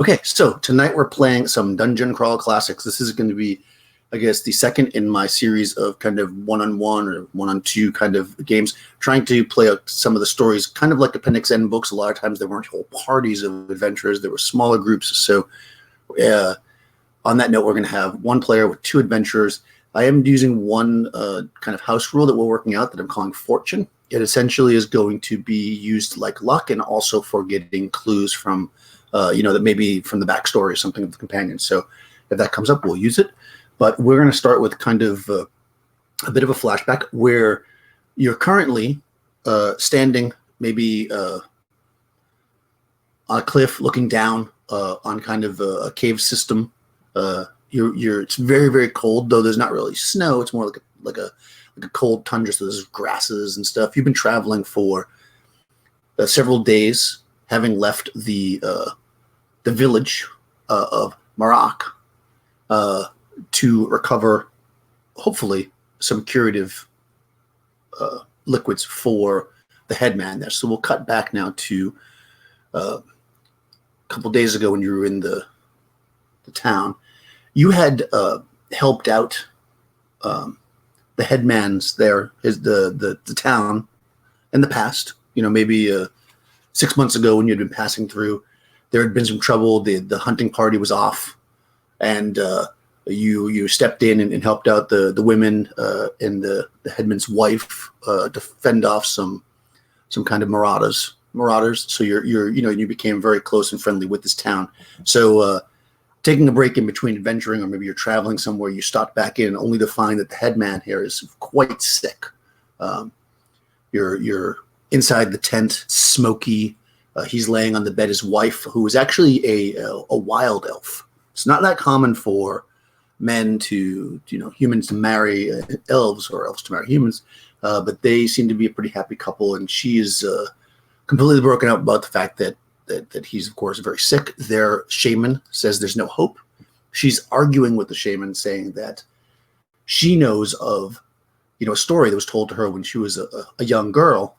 Okay, so tonight we're playing some Dungeon Crawl Classics. This is going to be, I guess, the second in my series of kind of one-on-one or one-on-two kind of games, trying to play out some of the stories, kind of like Appendix N books. A lot of times there weren't whole parties of adventurers. There were smaller groups. So on that note, we're going to have one player with two adventurers. I am using one kind of house rule that we're working out that I'm calling Fortune. It essentially is going to be used like luck and also for getting clues from that maybe from the backstory or something of the companion. So if that comes up, we'll use it. But we're going to start with kind of a bit of a flashback where you're currently standing maybe on a cliff looking down on kind of a cave system. It's very, very cold, though there's not really snow. It's more like a cold tundra, so there's grasses and stuff. You've been traveling for several days, having left the village of Marak to recover, hopefully, some curative liquids for the Headman there. So we'll cut back now to a couple days ago when you were in the town. You had helped out the Headman's there, the town in the past. Maybe 6 months ago when you'd been passing through, there had been some trouble. The hunting party was off, and you stepped in and helped out the women and the Headman's wife to fend off some kind of marauders. So you became very close and friendly with this town. So taking a break in between adventuring, or maybe you're traveling somewhere, you stopped back in only to find that the Headman here is quite sick. You're inside the tent, smoky. He's laying on the bed. His wife, who is actually a wild elf. It's not that common for men humans to marry elves or elves to marry humans, but they seem to be a pretty happy couple, and she is completely broken up about the fact that he's, of course, very sick. Their shaman says there's no hope. She's arguing with the shaman, saying that she knows of a story that was told to her when she was a young girl,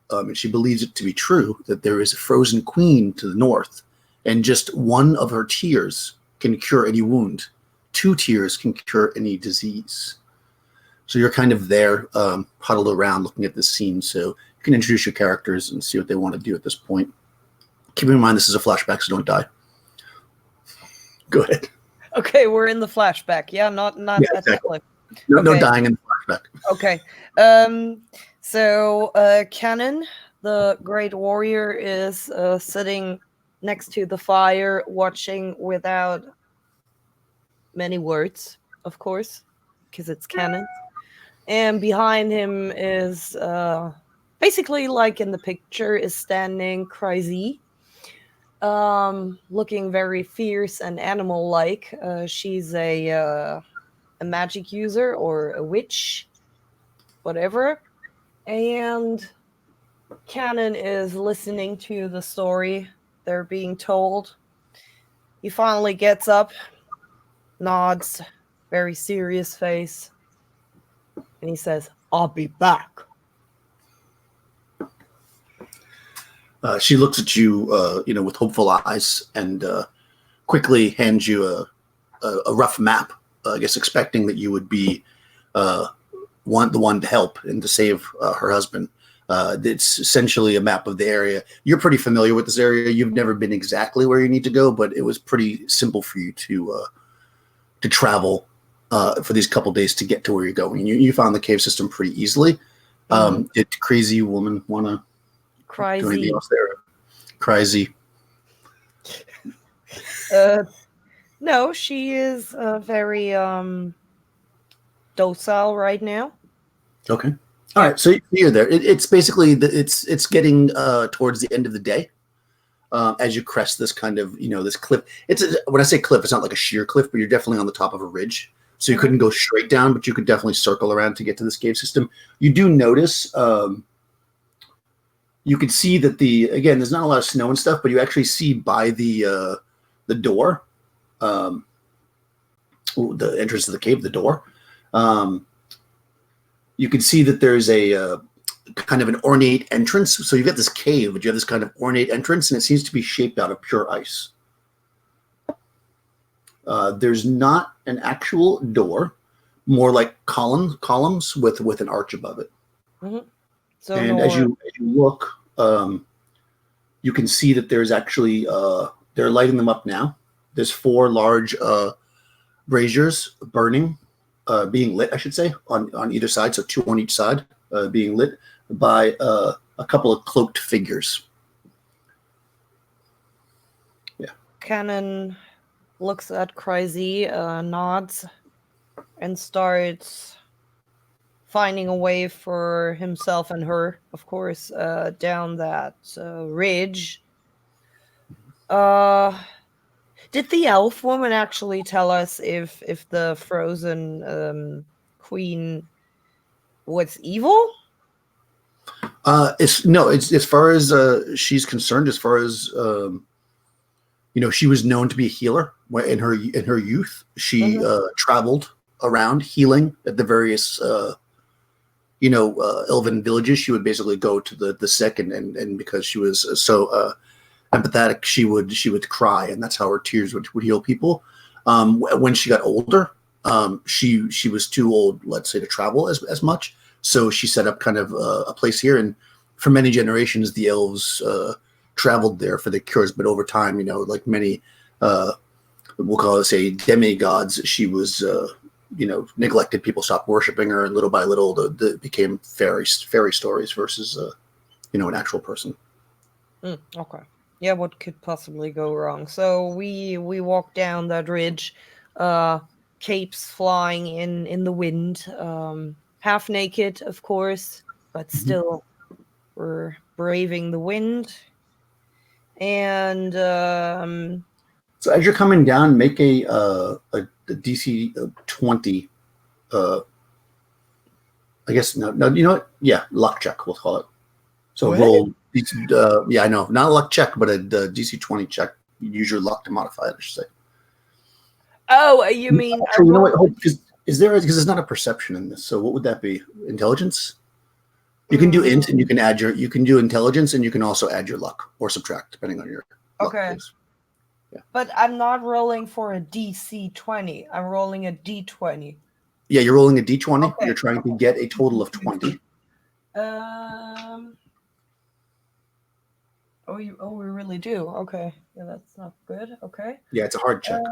and she believes it to be true, that there is a frozen queen to the north, and just one of her tears can cure any wound. 2 tears can cure any disease. So you're kind of there, huddled around looking at this scene, so you can introduce your characters and see what they want to do at this point. Keep in mind this is a flashback, so don't die. Go ahead. Okay, we're in the flashback. Yeah, not exactly. No dying in the flashback. Okay. So Cannon, the great warrior, is sitting next to the fire, watching without many words, of course, because it's Cannon. And behind him is, basically like in the picture, is standing Crazy, looking very fierce and animal-like. She's a magic user or a witch, whatever. And Cannon is listening to the story they're being told. He finally gets up, nods, very serious face, and he says, "I'll be back." She looks at you, with hopeful eyes, and quickly hands you a rough map. I guess expecting that you would be the one to help and to save her husband. It's essentially a map of the area. You're pretty familiar with this area. You've never been exactly where you need to go, but it was pretty simple for you to travel for these couple days to get to where you're going. You found the cave system pretty easily. Did Crazy Woman want to do anything else there? Crazy. No, she is very docile right now. Okay. All right. So you're there. It's basically it's getting towards the end of the day as you crest this kind of this cliff. When I say cliff, it's not like a sheer cliff, but you're definitely on the top of a ridge. So you couldn't go straight down, but you could definitely circle around to get to this cave system. You do notice. You could see that again, there's not a lot of snow and stuff, but you actually see by the door, the entrance to the cave, the door. You can see that there's a kind of an ornate entrance. So you've got this cave, but you have this kind of ornate entrance, and it seems to be shaped out of pure ice. There's not an actual door, more like columns with an arch above it. Mm-hmm. So And as you look, you can see that there's actually they're lighting them up now. There's 4 large braziers burning, being lit, I should say, on either side. So 2 on each side, being lit by a couple of cloaked figures. Yeah. Cannon looks at Crazy, nods, and starts finding a way for himself and her, of course, down that ridge. Did the elf woman actually tell us if the frozen queen was evil? It's as far as she's concerned, as far as she was known to be a healer in her youth. She traveled around healing at the various elven villages. She would basically go to the sick, and because she was so empathetic, she would cry, and that's how her tears would heal people. When she got older, she was too old, let's say, to travel as much. So she set up kind of a place here, and for many generations, the elves traveled there for the cures. But over time, like many, we'll call it, say, demigods, she was, neglected. People stopped worshiping her, and little by little, it became fairy stories versus, an actual person. Okay. Yeah, what could possibly go wrong? So we walk down that ridge, capes flying in the wind, half naked, of course, but still we're braving the wind. And so as you're coming down, make a DC 20. I guess no, you know what? Yeah, luck check. We'll call it. So what? Roll. Yeah, I know, not a luck check, but a DC 20 check. Use your luck to modify it, I should say. Oh, you mean? Actually, you know what? Is there, because there's not a perception in this? So what would that be? Intelligence. You can do int, and you can do intelligence, and you can also add your luck or subtract depending on your. Okay. Luck, yeah. But I'm not rolling for a DC 20. I'm rolling a D20. Yeah, you're rolling a D20. Okay. You're trying to get a total of 20. Oh, we really do. Okay. Yeah, that's not good. Okay. Yeah, it's a hard check.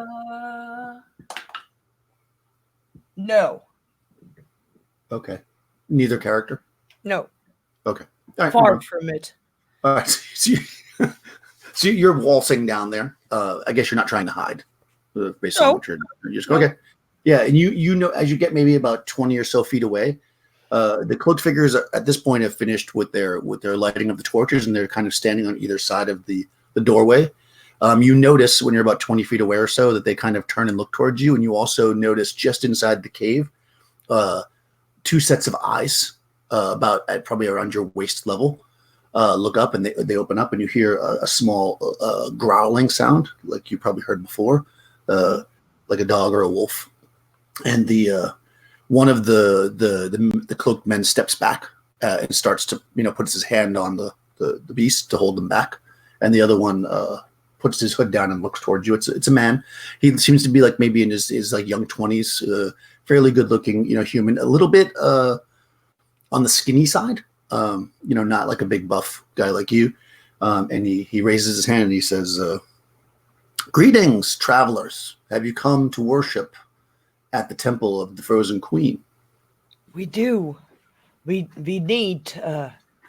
No. Okay. Neither character? No. Okay. All right, far from it. All right. So you're waltzing down there. I guess you're not trying to hide. Based on what you're just okay. Yeah, and you know, as you get maybe about 20 or so feet away, the cloaked figures at this point have finished with their lighting of the torches, and they're kind of standing on either side of the doorway. You notice when you're about 20 feet away or so that they kind of turn and look towards you, and you also notice just inside the cave 2 sets of eyes probably around your waist level. Look up, and they open up, and you hear a small growling sound like you probably heard before, like a dog or a wolf. And one of the cloaked men steps back and starts to puts his hand on the beast to hold them back, and the other one puts his hood down and looks towards you. It's a man. He seems to be like maybe in his like young 20s, fairly good looking human, a little bit on the skinny side, not like a big buff guy like you. And he raises his hand and he says, "Greetings, travelers. Have you come to worship at the temple of the Frozen Queen?" We do. We need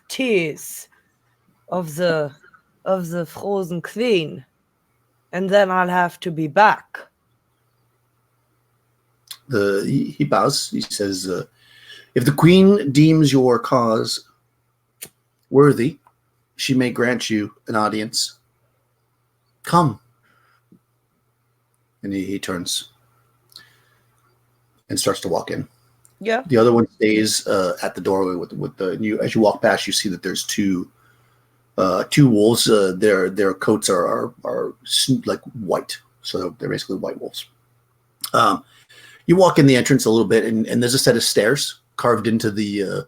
tears of the Frozen Queen, and then I'll have to be back. He bows. He says, "If the Queen deems your cause worthy, she may grant you an audience. Come." And he turns and starts to walk in. Yeah. The other one stays at the doorway with the. As you walk past, you see that there's two wolves. Their coats are like white, so they're basically white wolves. You walk in the entrance a little bit, and there's a set of stairs carved into the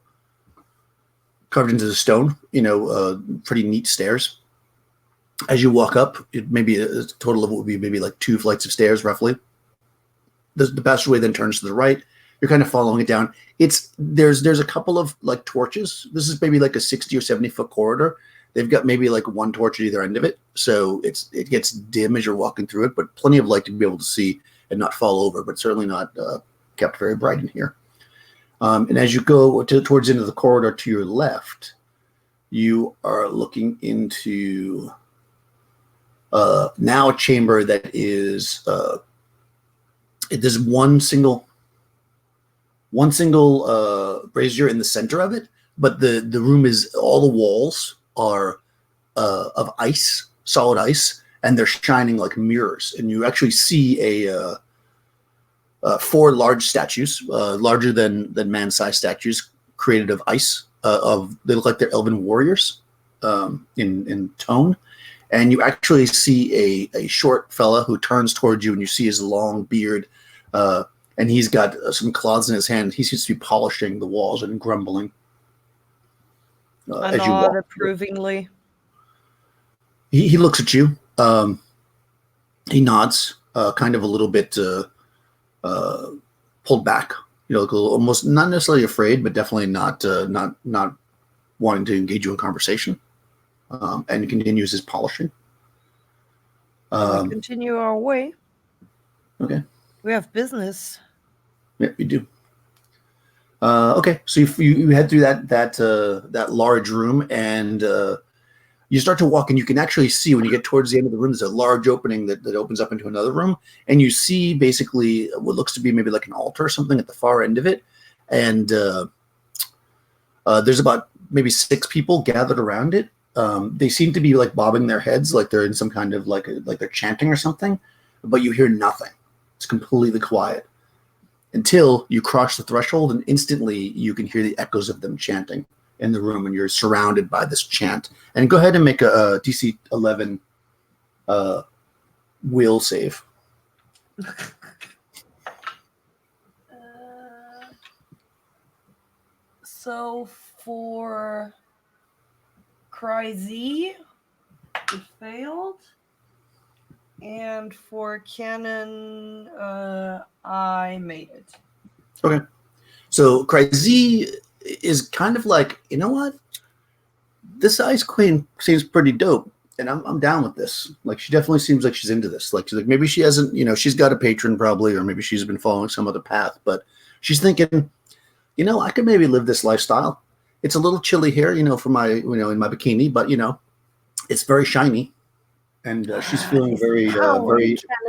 stone. Pretty neat stairs. As you walk up, it maybe a total of what would be maybe like 2 flights of stairs, roughly. the passageway then turns to the right. You're kind of following it down. There's a couple of like torches. This is maybe like a 60 or 70-foot corridor. They've got maybe like one torch at either end of it, so it gets dim as you're walking through it, but plenty of light to be able to see and not fall over, but certainly not kept very bright in here. And as you go towards the end of the corridor to your left, you are looking into now a chamber that is there's one single brazier in the center of it, but the room is all the walls are of ice, solid ice, and they're shining like mirrors. And you actually see four large statues, larger than man-sized statues, created of ice. They look like they're elven warriors in tone. And you actually see a short fella who turns towards you, and you see his long beard, and he's got some cloths in his hand. He seems to be polishing the walls and grumbling. I nod approvingly. He looks at you. He nods, kind of a little bit pulled back. You know, almost not necessarily afraid, but definitely not wanting to engage you in conversation. And continues his polishing. Continue our way. Okay. We have business. Yeah, we do. Okay, so you head through that large room, and you start to walk, and you can actually see when you get towards the end of the room, there's a large opening that opens up into another room, and you see basically what looks to be maybe like an altar or something at the far end of it, and there's about maybe 6 people gathered around it. They seem to be like bobbing their heads, like they're in some kind of like they're chanting or something, but you hear nothing. It's completely quiet until you cross the threshold, and instantly you can hear the echoes of them chanting in the room, and you're surrounded by this chant. And go ahead and make a DC 11 will save. So for Crazy, it failed. And for Canon, I made it. Okay. So Crazy is kind of like, you know what? This Ice Queen seems pretty dope, and I'm down with this. Like, she definitely seems like she's into this. Like, maybe she hasn't, you know, she's got a patron probably, or maybe she's been following some other path, but she's thinking, you know, I could maybe live this lifestyle. It's a little chilly here, you know, for my, you know, in my bikini, but you know, it's very shiny. And she's feeling very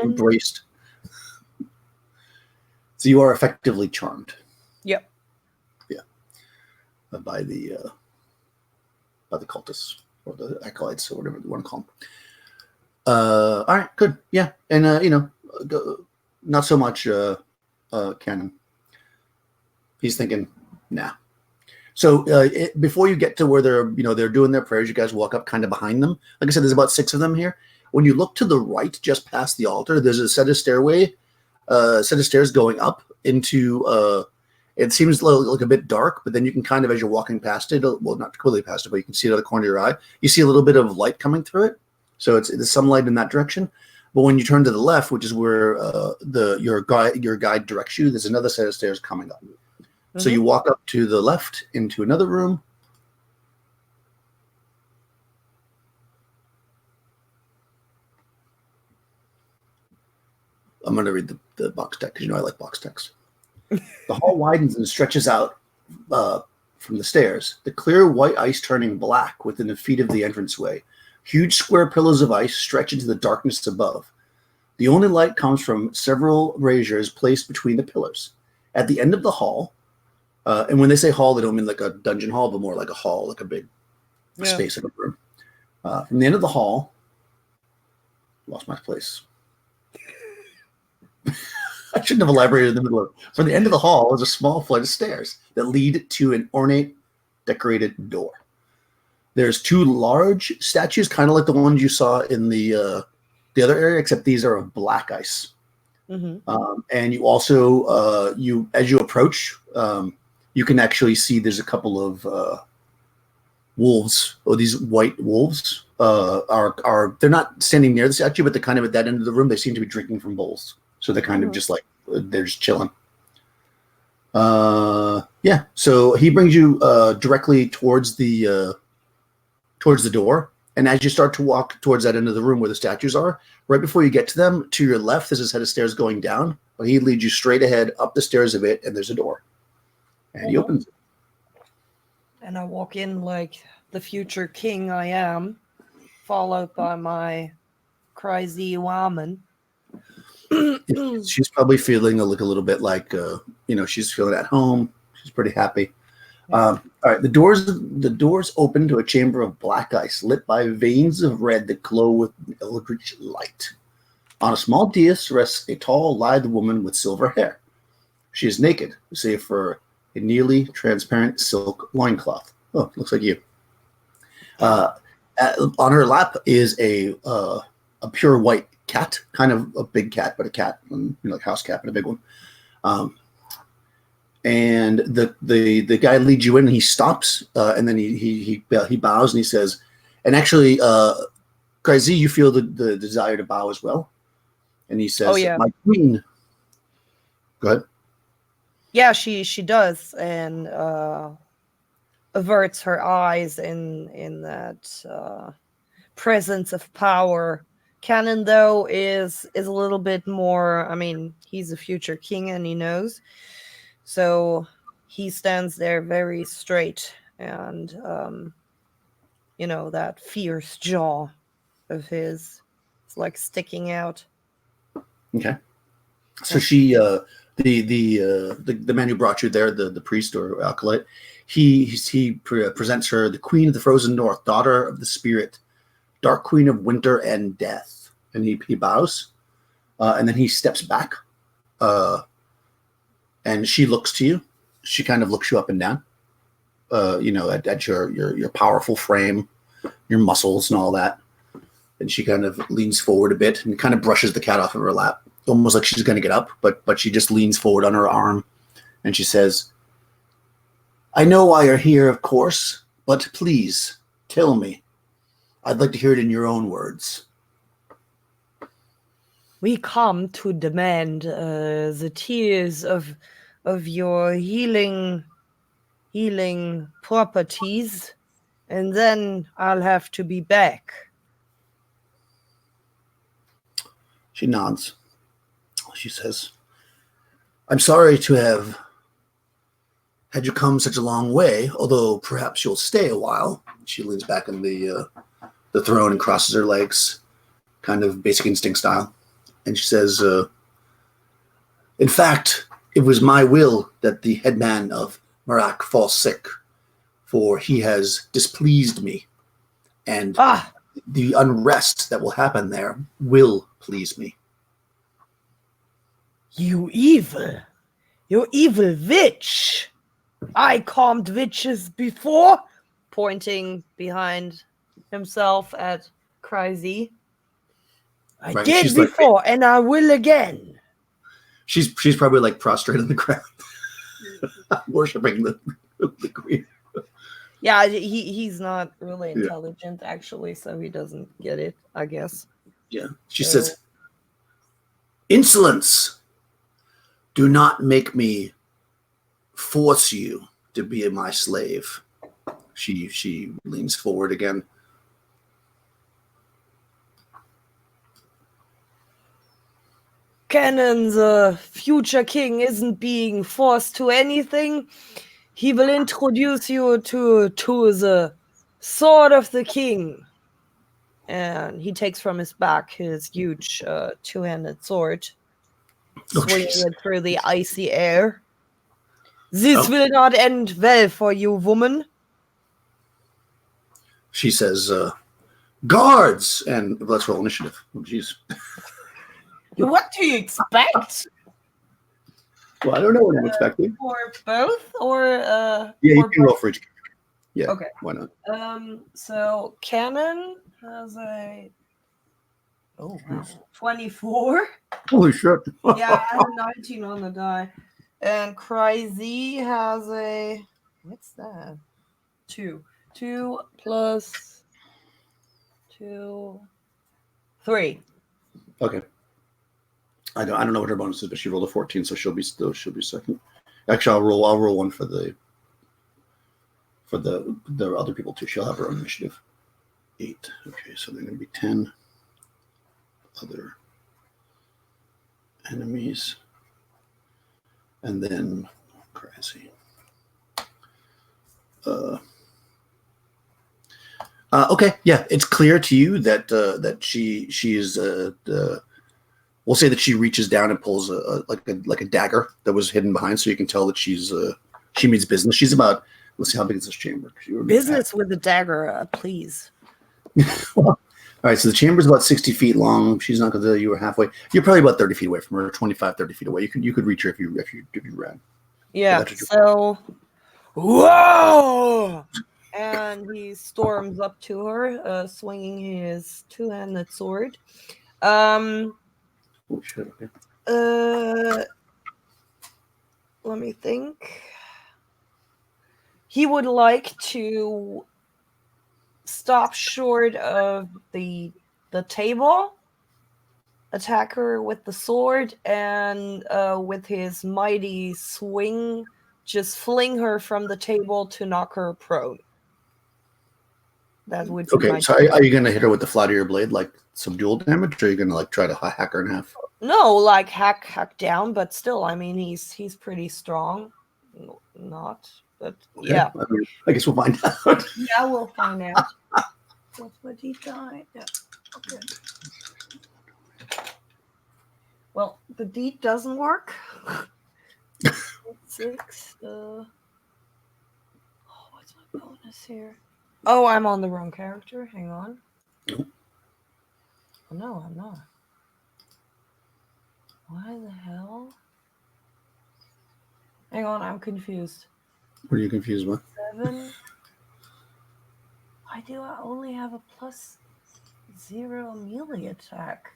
embraced. So you are effectively charmed. Yep. Yeah. By the cultists or the acolytes or whatever you want to call them. All right, good. Yeah, and you know, not so much Canon. He's thinking, nah. So before you get to where they're doing their prayers, you guys walk up kind of behind them. Like I said, there's about 6 of them here. When you look to the right, just past the altar, there's a set of stairs going up into. It seems like a bit dark, but then you can kind of, as you're walking past it, well, not completely past it, but you can see it out of the corner of your eye. You see a little bit of light coming through it, so there's some light in that direction. But when you turn to the left, which is where your guide directs you, there's another set of stairs coming up. Mm-hmm. So you walk up to the left into another room. I'm going to read the box text because you know I like box text. The hall widens and stretches out from the stairs, the clear white ice turning black within the feet of the entranceway. Huge square pillars of ice stretch into the darkness above. The only light comes from several braziers placed between the pillars. At the end of the hall, and when they say hall, they don't mean like a dungeon hall, but more like a hall, like a big space in a room. From the end of the hall, lost my place. I shouldn't have elaborated in the middle of it. From the end of the hall is a small flight of stairs that lead to an ornate, decorated door. There's 2 large statues, kind of like the ones you saw in the other area, except these are of black ice. Mm-hmm. And you also, as you approach, you can actually see there's a couple of wolves, or these white wolves. They're not standing near the statue, but they're kind of at that end of the room. They seem to be drinking from bowls. So they're kind of just like they're just chilling. Yeah. So he brings you directly towards the door, and as you start to walk towards that end of the room where the statues are, right before you get to them, to your left, there's a set of stairs going down. But he leads you straight ahead up the stairs a bit, and there's a door, and he opens it. And I walk in like the future king I am, followed by my crazy woman. She's probably feeling a little bit like she's feeling at home. She's pretty happy. All right, the doors open to a chamber of black ice lit by veins of red that glow with eldritch light. On a small dais rests a tall, lithe woman with silver hair. She is naked, save for a nearly transparent silk loincloth. Oh, looks like you. On her lap is a pure white cat, kind of a big cat, but a cat, like house cat, but a big one. And the guy leads you in, and he stops, and then he bows, and he says, and actually, Crazy, you feel the desire to bow as well. And he says, "My queen." Go ahead. Yeah, she does, and averts her eyes in that presence of power. Canon, though, is a little bit more. I mean, he's a future king, and he knows. So he stands there very straight, and that fierce jaw of his is like sticking out. Okay. So she, the man who brought you there, the priest or acolyte, he presents her the Queen of the Frozen North, daughter of the Spirit, Dark Queen of Winter and Death, and he bows, and then he steps back, and she looks to you. She kind of looks you up and down, at your powerful frame, your muscles and all that. And she kind of leans forward a bit and kind of brushes the cat off of her lap, almost like she's going to get up, but she just leans forward on her arm, and she says, "I know why you're here, of course, but please tell me. I'd like to hear it in your own words." We come to demand the tears of your healing properties, and then I'll have to be back. She nods. She says, "I'm sorry to have had you come such a long way, although perhaps you'll stay a while." She leans back in the throne and crosses her legs, kind of Basic Instinct style. And she says, "In fact, it was my will that the headman of Marak fall sick, for he has displeased me. And the unrest that will happen there will please me." You evil witch! I calmed witches before, pointing behind himself at Crazy. I did before, like, and I will again. She's probably like prostrate on the ground, worshiping the queen. Yeah, he's not really intelligent, actually, so he doesn't get it, I guess. Yeah. She says, "Insolence! Do not make me force you to be my slave." She leans forward again. Canon, the future king, isn't being forced to anything. He will introduce you to the sword of the king. And he takes from his back his huge two-handed sword, swinging it through the icy air. This will not end well for you, woman. She says, "Guards!" And let's roll initiative. Oh, jeez. What do you expect? Well, I don't know what I'm expecting. For both, or yeah, you can roll for each. Yeah. Okay. Why not? So Canon has a 24. Holy shit! Yeah, I have 19 on the die, and Crazy has a what's that? 2 plus 2, 3. Okay. I don't know what her bonus is, but she rolled a 14, so she'll be second. Actually, I'll roll one for the other people too. She'll have her own initiative. 8. Okay, so they're going to be 10 other enemies, and then crazy. Okay, yeah, it's clear to you that that she is. We'll say that she reaches down and pulls like a dagger that was hidden behind, so you can tell that she means business. She's about. Let's see how big is this chamber. Business with the dagger, please. All right, so the chamber's about 60 feet long. She's not going to. You were halfway. You're probably about 30 feet away from her, 25, 30 feet away. You could reach her if you ran. Yeah. So, whoa! And he storms up to her, swinging his two-handed sword. Oh shit! Okay. Let me think. He would like to stop short of the table, attack her with the sword, and with his mighty swing, just fling her from the table to knock her prone. That would be okay. So are you going to hit her with the flat of your blade, like some dual damage, or are you going to like try to hack her in half? No, like hack down, but still, I mean, he's pretty strong. Not, but Okay. yeah. I guess we'll find out. Yeah, we'll find out. What's my die? Yeah. Okay. Well, the deed doesn't work. 6. What's my bonus here? Oh, I'm on the wrong character. Hang on. Oh, no, I'm not. Why the hell? Hang on, I'm confused. What are you confused with? 7. Why do I only have a +0 melee attack?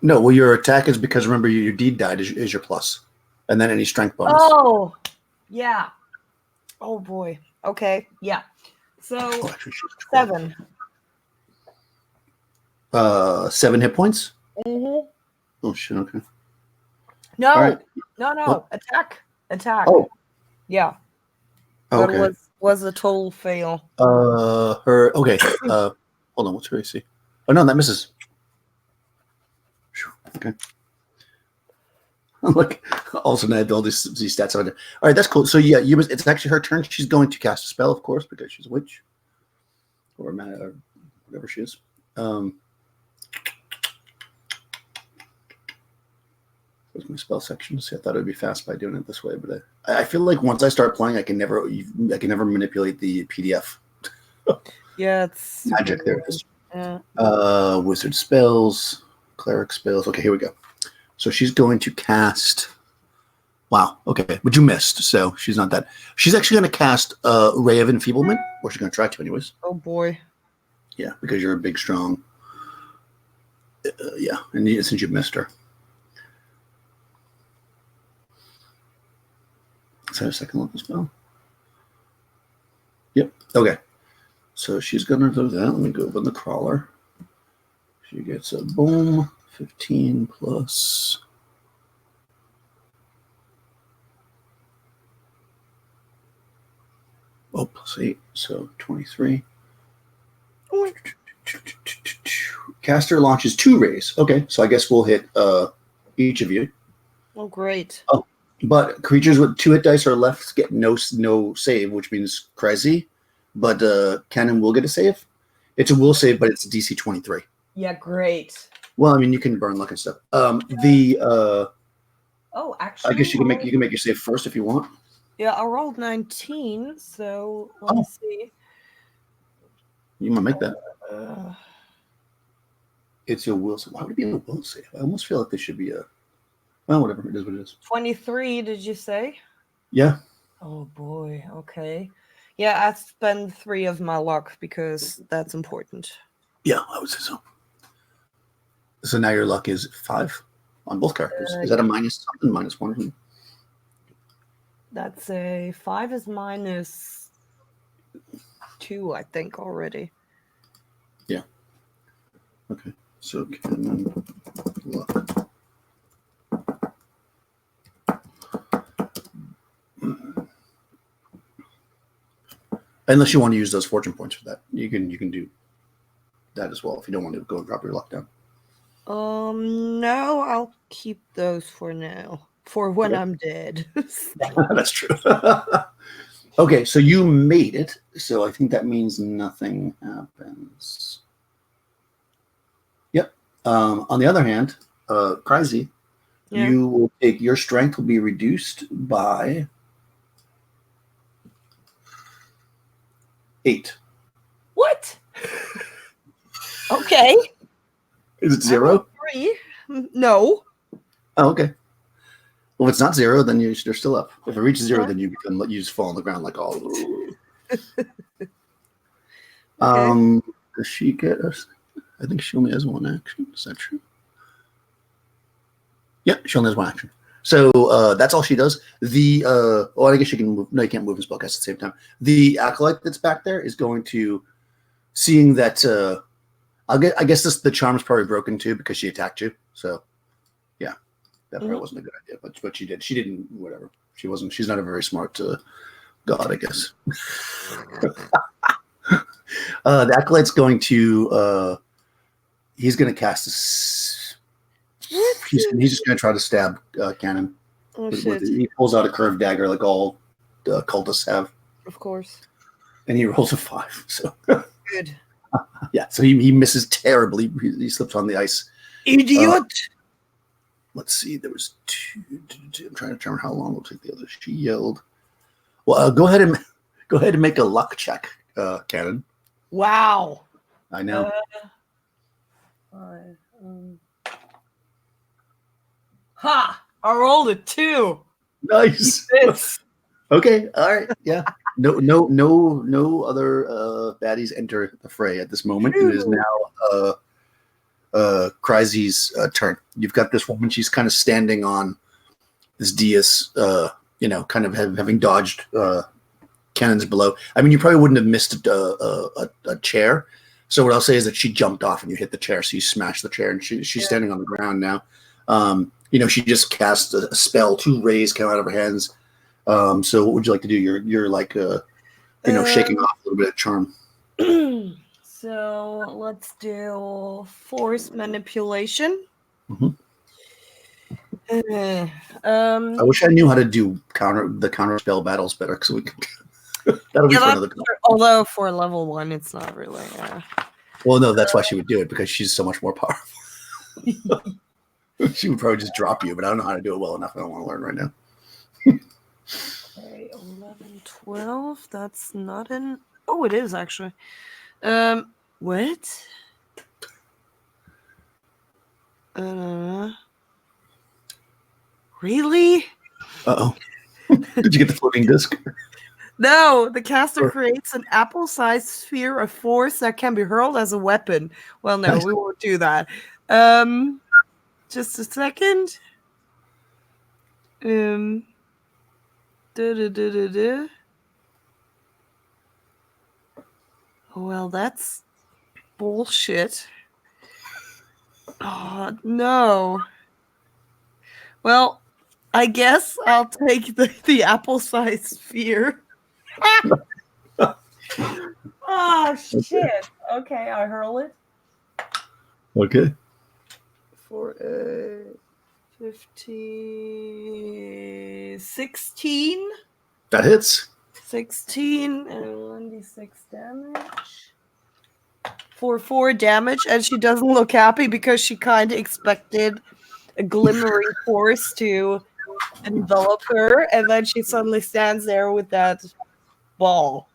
No, well, your attack is because remember your deed died is your plus, and then any strength bonus. Oh, yeah. Oh boy. Okay, yeah. So 7. 7 hit points. Mm-hmm. Oh shit! Okay. No, right. no. What? Attack. Oh. Yeah. Okay. But it was a total fail. Her. Okay. Hold on. What's her AC? Oh no, that misses. Okay. Look, also now I have all these stats on it. All right, that's cool. So yeah, it's actually her turn. She's going to cast a spell, of course, because she's a witch, or whatever she is. Where's my spell section? See, I thought it would be fast by doing it this way, but I feel like once I start playing, I can never manipulate the PDF. Yeah, it's magic. There it is. Yeah. Wizard spells, cleric spells. Okay, here we go. So she's going to cast. Wow. Okay, but you missed, so she's not that. She's actually going to cast Ray of Enfeeblement, or she's going to try to, anyways. Oh boy. Yeah, because you're a big, strong. Yeah, and since you missed her. Is that a second level spell? Yep. Okay. So she's going to do that. Let me go open the crawler. She gets a boom. 15 plus. Oh, plus 8. So 23. Caster launches 2 rays. Okay, so I guess we'll hit each of you. Oh, great. Oh, but creatures with 2 hit dice or left get no save, which means crazy. But Cannon will get a save. It's a will save, but it's DC 23. Yeah, great. Well, I mean, you can burn luck and stuff. Oh, actually, I guess you can make your save first if you want. Yeah, I rolled 19, so let me see. You might make that. It's your will save. Why would it be a will save? I almost feel like this should be a. Well, whatever. It is what it is. 23, did you say? Yeah. Oh boy. Okay. Yeah, I spend 3 of my luck because that's important. Yeah, I would say so. So now your luck is 5 on both characters. Is that a minus something? -1? That's a 5 is -2, I think, already. Yeah. Okay. So Cannon Unless you want to use those fortune points for that, you can do that as well if you don't want to go and drop your luck down. No, I'll keep those for now. For when I'm dead. That's true. Okay, so you made it. So I think that means nothing happens. Yep. On the other hand, Crazy, you will take your strength will be reduced by 8. What? Okay. Is it 0? 3. No. Oh, okay. Well, if it's not 0, then you're still up. If it reaches 0, then you just fall on the ground like all. Okay. Does she get us? I think she only has 1 action. Is that true? Yeah, she only has 1 action. So that's all she does. I guess she can move. No, you can't move and spellcast at the same time. The acolyte that's back there is going to, seeing that. I guess the charm's probably broken too because she attacked you. So, yeah, that probably wasn't a good idea. But she did. She didn't. Whatever. She wasn't. She's not a very smart god, I guess. The acolyte's going to. He's going to cast he's just going to try to stab Cannon. Oh, shit. He pulls out a curved dagger like all cultists have. Of course. And he rolls a 5. So good. Yeah, so he misses terribly. He slips on the ice. Idiot. Let's see. There was 2. I'm trying to determine how long we'll take the other. She yelled. Well, go ahead and make a luck check, Cannon. Wow. I know. 5. Ha! I rolled a 2. Nice. Okay. All right. Yeah. No other baddies enter the fray at this moment. It is now Cryzy's turn. You've got this woman. She's kind of standing on this dais, kind of having dodged cannons below. I mean, you probably wouldn't have missed a chair. So what I'll say is that she jumped off and you hit the chair. So you smashed the chair, and she's standing on the ground now. She just cast a spell. 2 rays come out of her hands. So what would you like to do? You're like shaking off a little bit of charm. So let's do force manipulation. Mm-hmm. I wish I knew how to do counter spell battles better, because we can. That'll be for another. Although for level 1, it's not really. Well, no, that's why she would do it, because she's so much more powerful. She would probably just drop you, but I don't know how to do it well enough. I don't want to learn right now. Okay, 11, 12. That's not an. Oh, it is actually. What? Really? Uh-oh. Did you get the floating disc? No, the caster creates an apple-sized sphere of force that can be hurled as a weapon. Well, no, we won't do that. Just a second. Well, that's bullshit. Oh, no. Well, I guess I'll take the apple-sized sphere. Oh, shit. Okay, I hurl it. Okay. For 15... 16? That hits. 16 and 1d6 damage. For 4 damage, and she doesn't look happy because she kind of expected a glimmering force to envelop her, and then she suddenly stands there with that ball.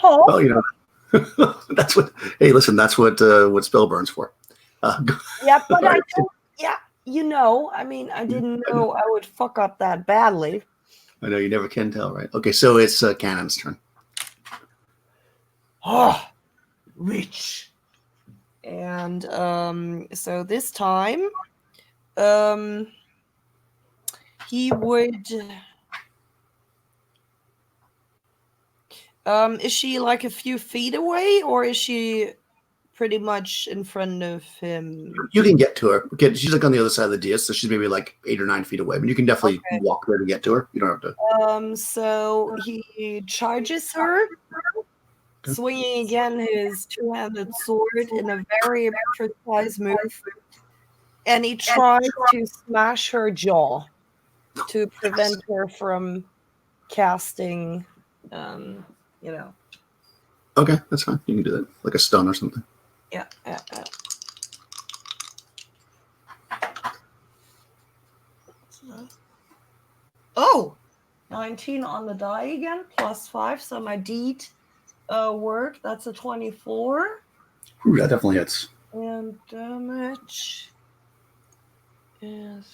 Oh. Well, that's what. Hey, listen, that's what spell burns for. Yeah, but I don't. Yeah, I mean, I didn't know I would fuck up that badly. I know you never can tell, right? Okay, so it's Cannon's turn. Oh, rich. And so this time, he would. Is she like a few feet away, or is she pretty much in front of him? You can get to her. Okay, she's like on the other side of the dais, so she's maybe like 8 or 9 feet away. But you can definitely walk there to get to her. You don't have to. So he charges her swinging again his two-handed sword in a very precise move, and he tries to smash her jaw to prevent her from casting, you know. Okay, that's fine. You can do that, like a stun or something. Yeah. Oh, 19 on the die again, +5. So my deed worked. That's a 24. Ooh, that definitely hits. And damage is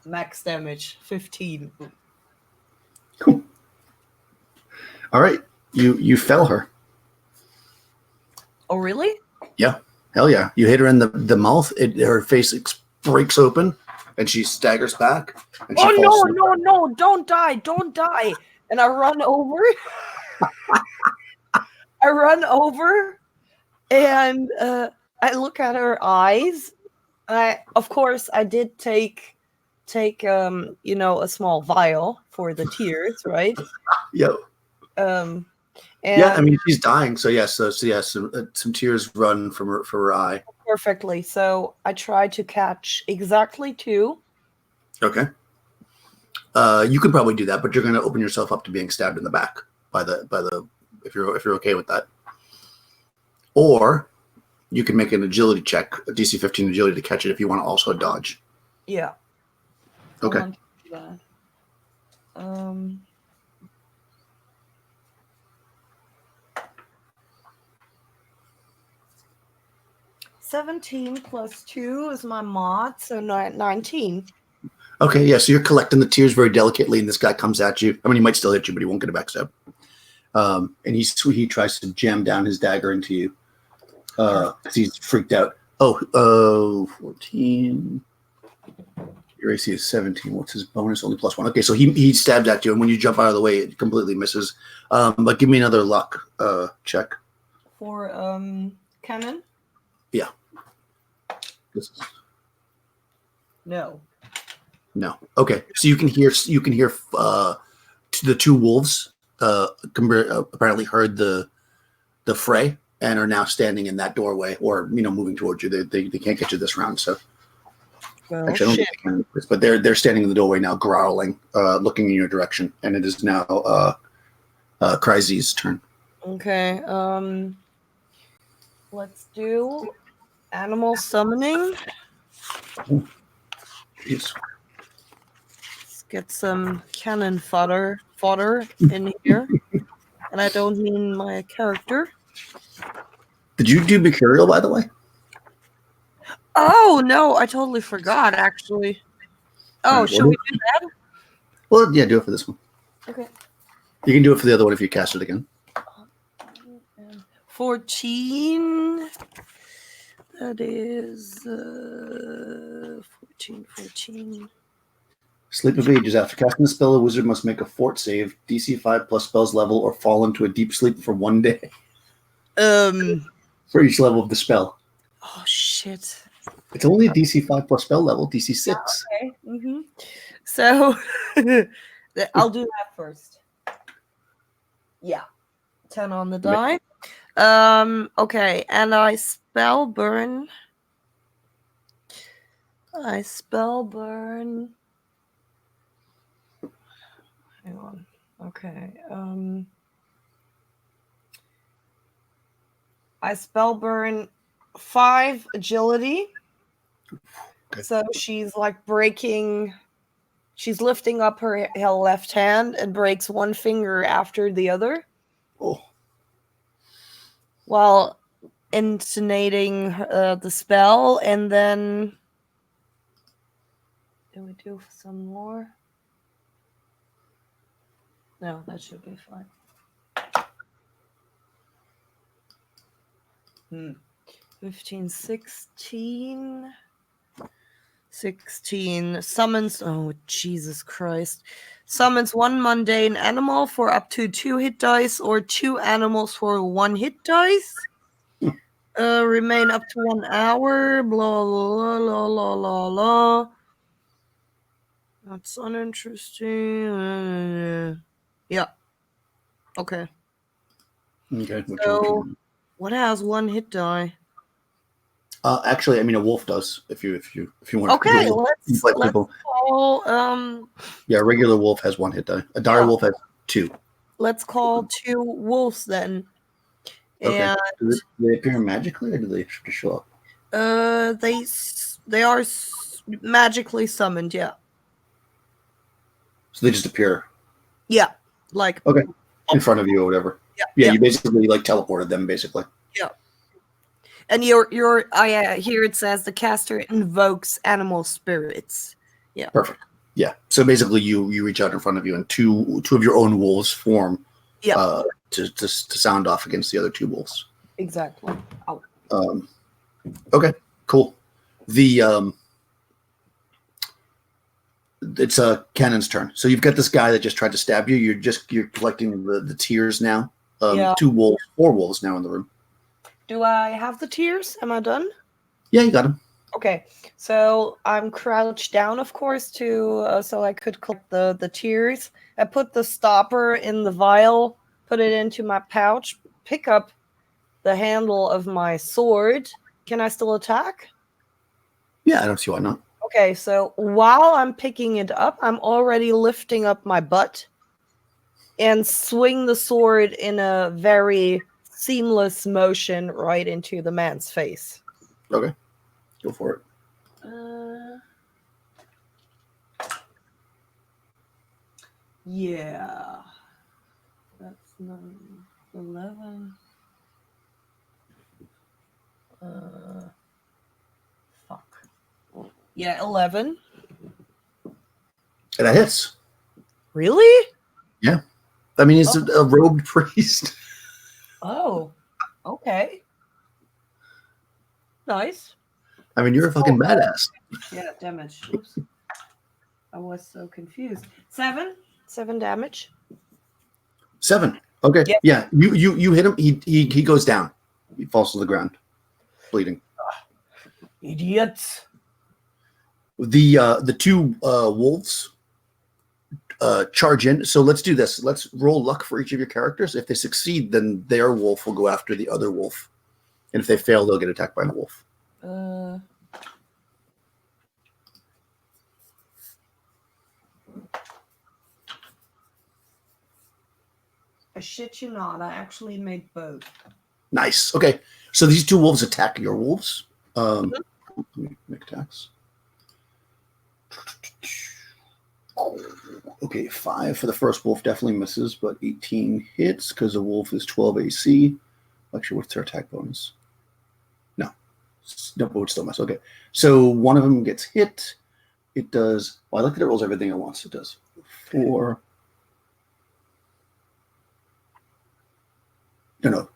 max damage 15. Cool. All right, you fell her. Oh, really? Yeah, hell yeah! You hit her in the mouth. Her face breaks open, and she staggers back. And she falls no! Don't die! And I run over. And I look at her eyes. Of course, I did take a small vial for the tears, right? Yep. And yeah, I mean she's dying, so yes, some tears run from her eye. Perfectly. So I try to catch exactly 2. Okay. You could probably do that, but you're going to open yourself up to being stabbed in the back by the if you're okay with that. Or you can make an agility check, a DC 15 agility to catch it if you want to also dodge. Yeah. Okay. 17 plus 2 is my mod, so 19. Okay, yeah, so you're collecting the tears very delicately, and this guy comes at you. I mean, he might still hit you, but he won't get a backstab. And he tries to jam down his dagger into you. He's freaked out. 14. Your AC is 17. What's his bonus? Only +1. Okay, so he stabs at you, and when you jump out of the way, it completely misses. But give me another luck check. For cannon? Yeah. No. Okay, so you can hear the 2 wolves apparently heard the fray and are now standing in that doorway, or moving towards you. They can't get you this round, so. Well, actually, I don't think they can, but they're standing in the doorway now, growling, looking in your direction, and it is now Kryze's turn. Okay. Let's do animal summoning. Jeez. Let's get some cannon fodder in here, and I don't mean my character. Did you do Mercurial, by the way? Oh no, I totally forgot. Actually. Oh, Right, should we do that? Well, yeah, do it for this one. Okay. You can do it for the other one if you cast it again. 14. That is 14. Sleep of Ages. After casting the spell, a wizard must make a fort save, DC 5 plus spells level, or fall into a deep sleep for 1 day. For each level of the spell. Oh shit. It's only a DC 5 plus spell level, DC 6. Okay. Mm-hmm. So I'll do that first. Yeah. 10 on the die. Okay, and I spell burn. Hang on. Okay. I spell burn 5 agility. Okay. So she's like she's lifting up her left hand and breaks one finger after the other. Oh. While intonating the spell, and then do we do some more? No, that should be fine. 15, 16. 16 summons. Oh, Jesus Christ. Summons 1 mundane animal for up to 2 hit dice, or 2 animals for 1 hit dice. Remain up to 1 hour. Blah, blah, blah, blah, blah, blah. That's uninteresting. Yeah. Okay. Okay. So, what has 1 hit die? Actually, I mean, a wolf does. If you want Okay, to let's people. call Yeah, a regular wolf has 1 hit die. A dire wolf has 2. let's call 2 wolves then. Okay. And Do they appear magically, or do they just show up? they are magically summoned. Yeah. So they just appear. Yeah. Like. Okay. In front of you or whatever. Yeah. You basically like teleported them, basically. Yeah. And I here it says the caster invokes animal spirits. Yeah. Perfect. Yeah. So basically, you reach out in front of you, and two of your own wolves form. Yeah. To sound off against the other 2 wolves. Exactly. Oh. Okay. Cool. The it's Cannon's turn. So you've got this guy that just tried to stab you. You're collecting the tears now. 4 wolves now in the room. Do I have the tears? Am I done? Yeah, you got him. Okay, so I'm crouched down, of course, to so I could collect the tears. I put the stopper in the vial, put it into my pouch, pick up the handle of my sword. Can I still attack? Yeah, I don't see why not. Okay, so while I'm picking it up, I'm already lifting up my butt and swing the sword in a very seamless motion right into the man's face. Okay, go for it. Yeah. That's 11. Fuck. Yeah, 11. And that hits. Really? Yeah. I mean, he's a robed priest. Oh, okay. Nice. I mean, you're a fucking badass. Yeah, damage. Oops. I was so confused. 7 damage. 7. Okay. Yeah. You hit him. He goes down. He falls to the ground, bleeding. Idiots. The 2 wolves charge in. So let's do this. Let's roll luck for each of your characters. If they succeed, then their wolf will go after the other wolf, and if they fail, they'll get attacked by the wolf. I shit you not. I actually made both. Nice. Okay. So these 2 wolves attack your wolves. Let me make attacks. Okay, 5 for the first wolf definitely misses, but 18 hits because the wolf is 12 AC. Actually, what's their attack bonus? No, but it would still miss. Okay, so one of them gets hit. It does. Well, I like that it rolls everything at once. It does 4. No.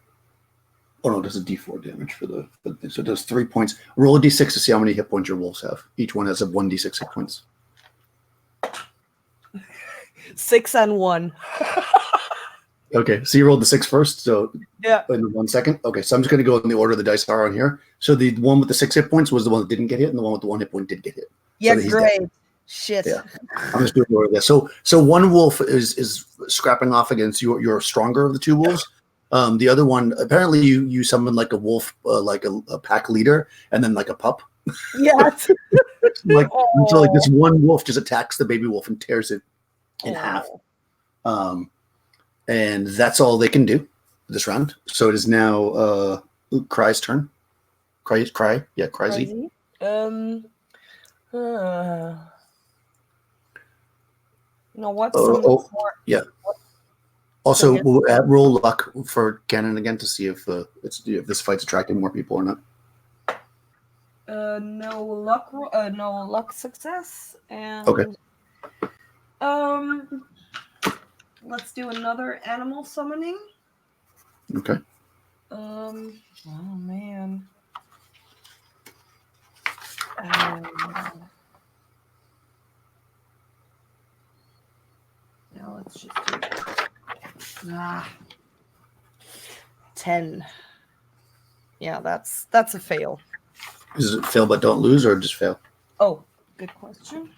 Oh no, it does a D4 damage for the so it does 3 points. Roll a D6 to see how many hit points your wolves have. Each one has a 1d6 hit points. 6 and 1. Okay, so you rolled the 6 first, so yeah. In 1 second. Okay, so I'm just going to go in the order the dice are on here. So the one with the 6 hit points was the one that didn't get hit, and the one with the 1 hit point did get hit. Yeah, so great. Dead. Shit. Yeah, I'm just doing the order there. So one wolf is scrapping off against your stronger of the 2 wolves. The other one, apparently you summon like a wolf, like a pack leader, and then like a pup. Yes. So like this one wolf just attacks the baby wolf and tears it in half. And that's all they can do this round. So it is now Cry's turn. Cry. Yeah, Cryzy. What's yeah. Also, we'll roll luck for Cannon again to see if this fight's attracting more people or not. No luck success. And okay. Let's do another animal summoning. Okay. Oh man. Now let's just do 10. Yeah, that's a fail. Is it fail but don't lose, or just fail? Oh, good question.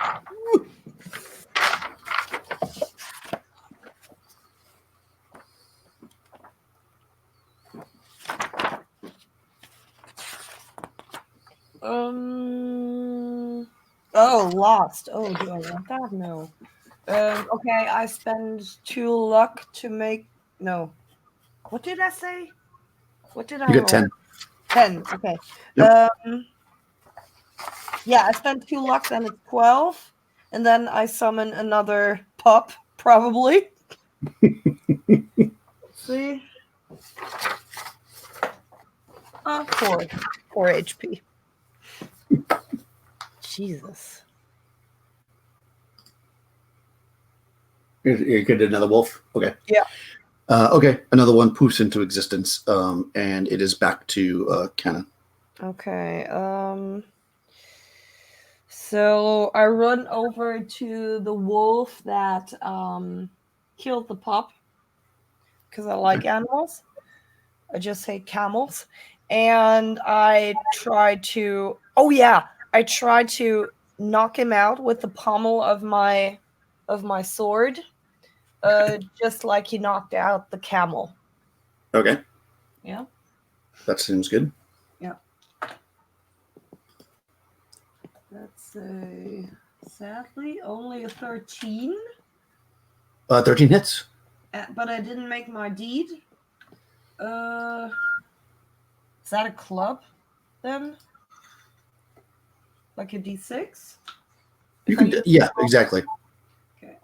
Oh, lost. Oh, do I want that? No. Okay, I spend 2 luck to make. No. What did I say? What did I You got roll? 10. 10. Okay. Yep. Yeah, I spent 2 luck, then it's 12. And then I summon another pup, probably. See? 4. 4 HP. Jesus. You get another wolf? Okay. Yeah. Okay, another one poofs into existence, and it is back to Cannon. Okay. So I run over to the wolf that killed the pup because I like animals. I just hate camels. And I try to knock him out with the pommel of my sword. Just like he knocked out the camel. Okay. Yeah. That seems good. Yeah. That's sadly only a 13. 13 hits. But I didn't make my deed. Is that a club then? Like a D6? You can, yeah, exactly. Okay.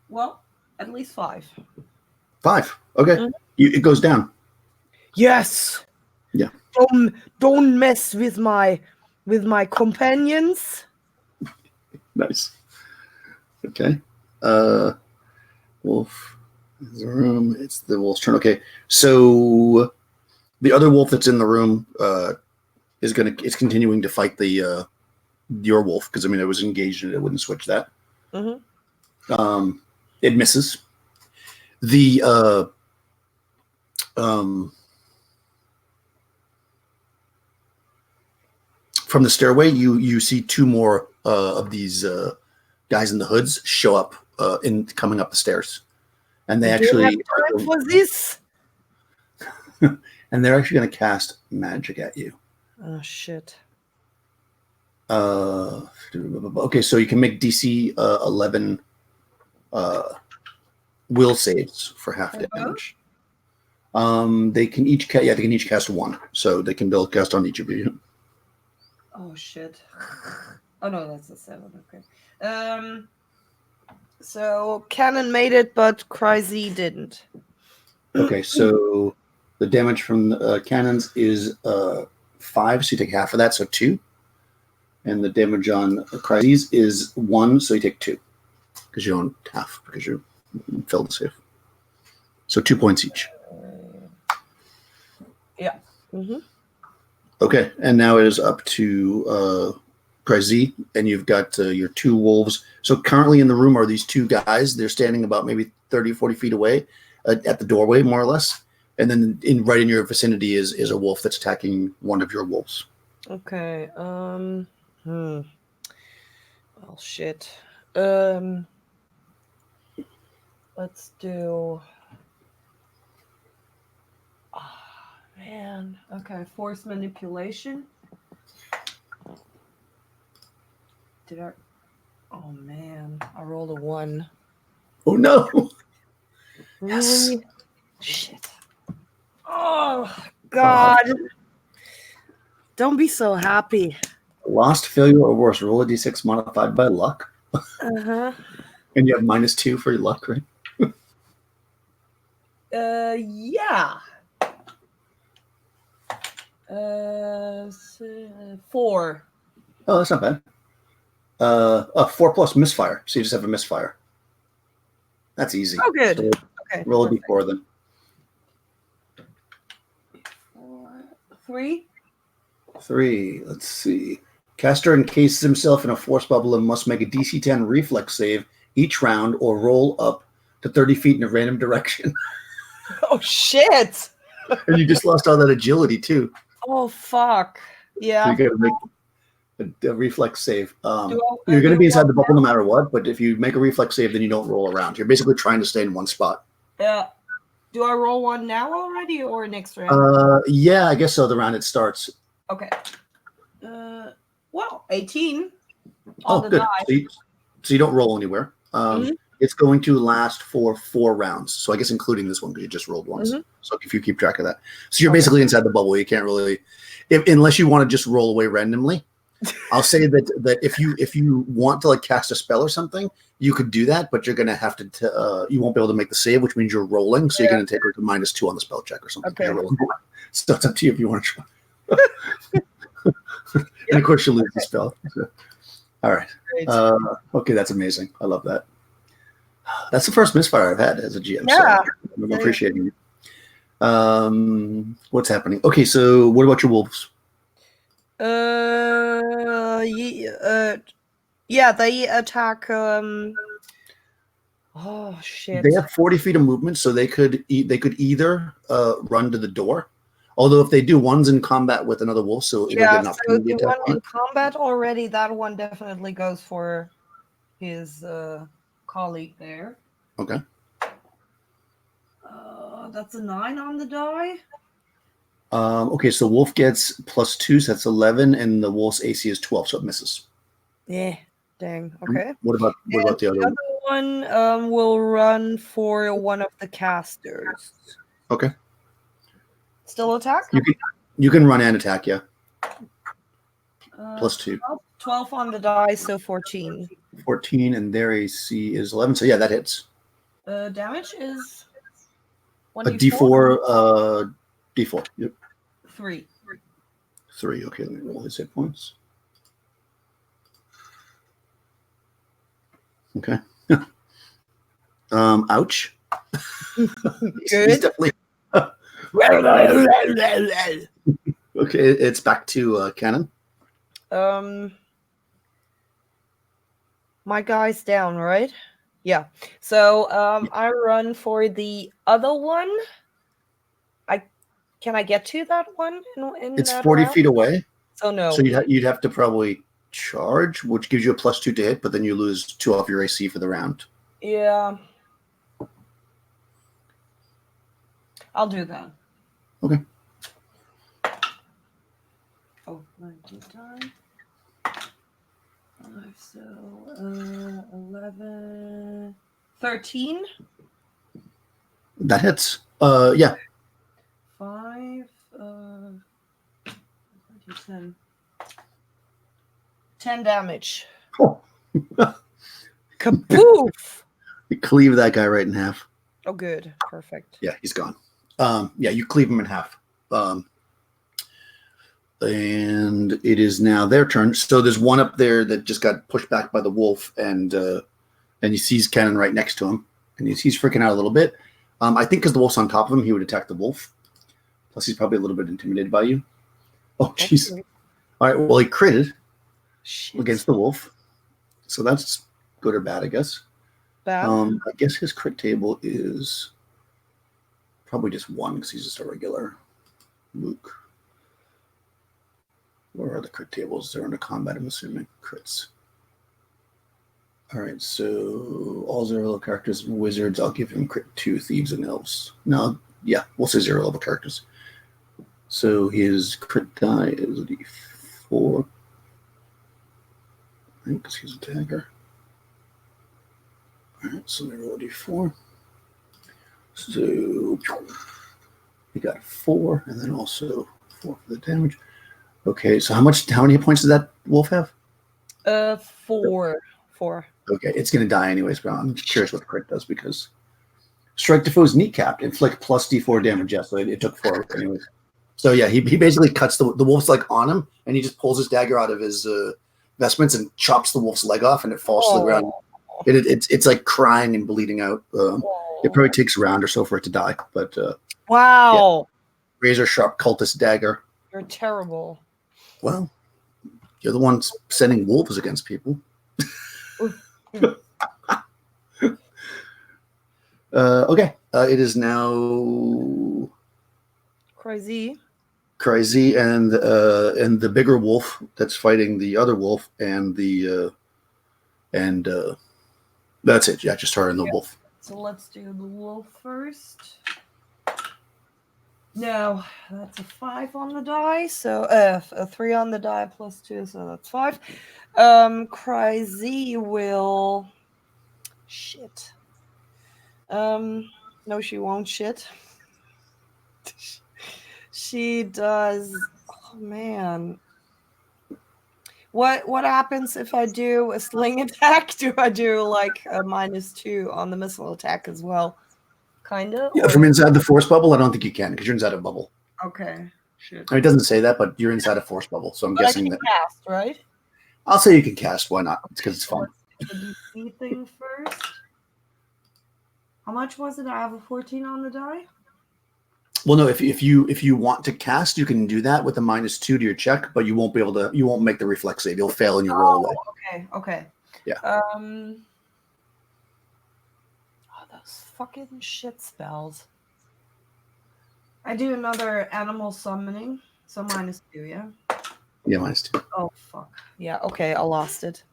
Well, at least 5. 5. Okay. Mhm. It goes down. Yes. Yeah. Don't mess with my companions. Nice. Okay. Wolf is the room. It's the wolf's turn. Okay. So the other wolf that's in the room is continuing to fight the your wolf, because I mean it was engaged and it wouldn't switch that. Mm-hmm. It misses. The from the stairway, you see 2 more of these guys in the hoods show up in coming up the stairs, and they actually have time for this. and they're actually going to cast magic at you. Oh shit. Okay, so you can make DC 11 will saves for half damage. They can each cast 1, so they can build cast on each of you. Oh shit. Oh no, that's a 7. Okay. So Cannon made it, but Crazy didn't. Okay, so the damage from the cannons is 5, so you take half of that, so 2. And the damage on Crazy's is 1, so you take 2. Because you own half, because you failed the save. So 2 points each. Yeah. Mm-hmm. Okay, and now it is up to Crazy, and you've got your 2 wolves. So currently in the room are these 2 guys. They're standing about maybe 30, 40 feet away at the doorway, more or less. And then right in your vicinity is a wolf that's attacking one of your wolves. Okay. Oh shit. Let's do. Oh, man. Okay. Force manipulation. Did I? Oh man. I rolled a 1. Oh no! Really? Yes. Shit. Oh God. Don't be so happy. Lost, failure, or worse. Roll a d6 modified by luck. Uh-huh. And you have -2 for your luck, right? Yeah. 4. Oh, that's not bad. 4 plus misfire. So you just have a misfire. That's easy. Oh, good. So Okay. roll a d4 then. 3. 3. Let's see. Caster encases himself in a force bubble and must make a DC 10 reflex save each round or roll up to 30 feet in a random direction. Oh, shit. And you just lost all that agility, too. Oh, fuck. Yeah. So you got to make a reflex save. You're going to be inside the bubble no matter what, but if you make a reflex save, then you don't roll around. You're basically trying to stay in one spot. Yeah. Do I roll 1 now already or next round? Yeah, I guess so. The round it starts. Okay. Well, 18 Oh, on the good. die. So you don't roll anywhere. Mhm. It's going to last for 4 rounds. So I guess including this one because you just rolled once. Mhm. So if you keep track of that, so you're Okay. basically inside the bubble. You can't really, unless you want to just roll away randomly. I'll say that if you want to like cast a spell or something, you could do that, but you're gonna have to. You won't be able to make the save, which means you're rolling. So you're gonna take like a -2 on the spell check or something. Okay. You're rolling. So it's up to you if you want to try. And of course, you lose the spell. So. All right. Great. Okay, that's amazing. I love that. That's the first misfire I've had as a GM. Yeah. So I'm appreciating it. What's happening? Okay, so what about your wolves? Yeah, they attack. Oh shit! They have 40 feet of movement, so they could either run to the door. Although if they do, one's in combat with another wolf, so it'll get an So opportunity the attack one in combat already, that one definitely goes for his colleague there. Okay. That's a 9 on the die. Okay, so wolf gets +2, so that's 11, and the wolf's AC is 12, so it misses. Yeah, dang. Okay. What about the other one? One will run for one of the casters. Okay. Still attack? You can run and attack, yeah. +2. 12 on the die, so 14. 14, and their AC is 11, so yeah, that hits. Damage is a D4. D4. Yep. 3. 3. Okay, let me roll his hit points. Okay. Ouch. Good. He's definitely. Okay, it's back to Cannon. My guy's down, right? Yeah. So I run for the other one. Can I get to that one? It's 40 round? feet away. So no. So you'd have to probably charge, which gives you a +2 to hit, but then you lose 2 off your AC for the round. Yeah. I'll do that. Okay. Oh, 19 times. 5, so 11, 13. That hits. Yeah. 5, 10. 10 damage. Oh. Kapoof! You cleave that guy right in half. Oh, good. Perfect. Yeah, he's gone. Yeah, you cleave him in half. And it is now their turn. So there's one up there that just got pushed back by the wolf, and he sees Cannon right next to him, and he's freaking out a little bit. I think because the wolf's on top of him, he would attack the wolf. Plus, he's probably a little bit intimidated by you. Oh, jeez. Okay. All right, well, he critted against the wolf. So that's good or bad, I guess. Bad? I guess his crit table is probably just 1 because he's just a regular Luke. Where are the crit tables? They're under combat, I'm assuming. Crits. All right, so all 0-level characters and wizards, I'll give him crit 2, thieves and elves. No, yeah, we'll say 0-level characters. So his crit die is a D4. Right, because he's a dagger. All right, so we roll a D4. So he got 4, and then also 4 for the damage. Okay, so how many hit points does that wolf have? 4. 4. Okay, it's going to die anyways, but I'm curious what the crit does because strike the foe's kneecap, inflict +D4 damage. Yeah, so it took 4 anyways. So yeah, he basically cuts the wolf's like on him, and he just pulls his dagger out of his vestments and chops the wolf's leg off, and it falls to the ground. It's like crying and bleeding out. It probably takes a round or so for it to die, but wow, yeah. Razor sharp cultist dagger. You're terrible. Well, you're the ones sending wolves against people. Okay, it is now crazy, and the bigger wolf that's fighting the other wolf, and that's it. Yeah, just her and the wolf. So let's do the wolf first. No, that's a 5 on the die. So a 3 on the die plus 2, so that's 5. Crazy will shit. No, she won't shit. She does. Oh man. What happens if I do a sling attack? Do I do like a -2 on the missile attack as well? Kinda? Yeah, from inside the force bubble, I don't think you can because you're inside a bubble. Okay. Shit. I mean, it doesn't say that, but you're inside a force bubble, so I'm But I guessing can that. cast, right? I'll say you can cast. Why not? It's because it's fun. The DC thing first. How much was it? I have a 14 on the die. Well, no. If you want to cast, you can do that with a -2 to your check, but you won't be able to. You won't make the reflex save. You'll fail and you'll roll away. Okay. Yeah. Oh, those fucking shit spells. I do another animal summoning, so -2, yeah? Yeah, -2. Oh, fuck. Yeah, okay, I lost it.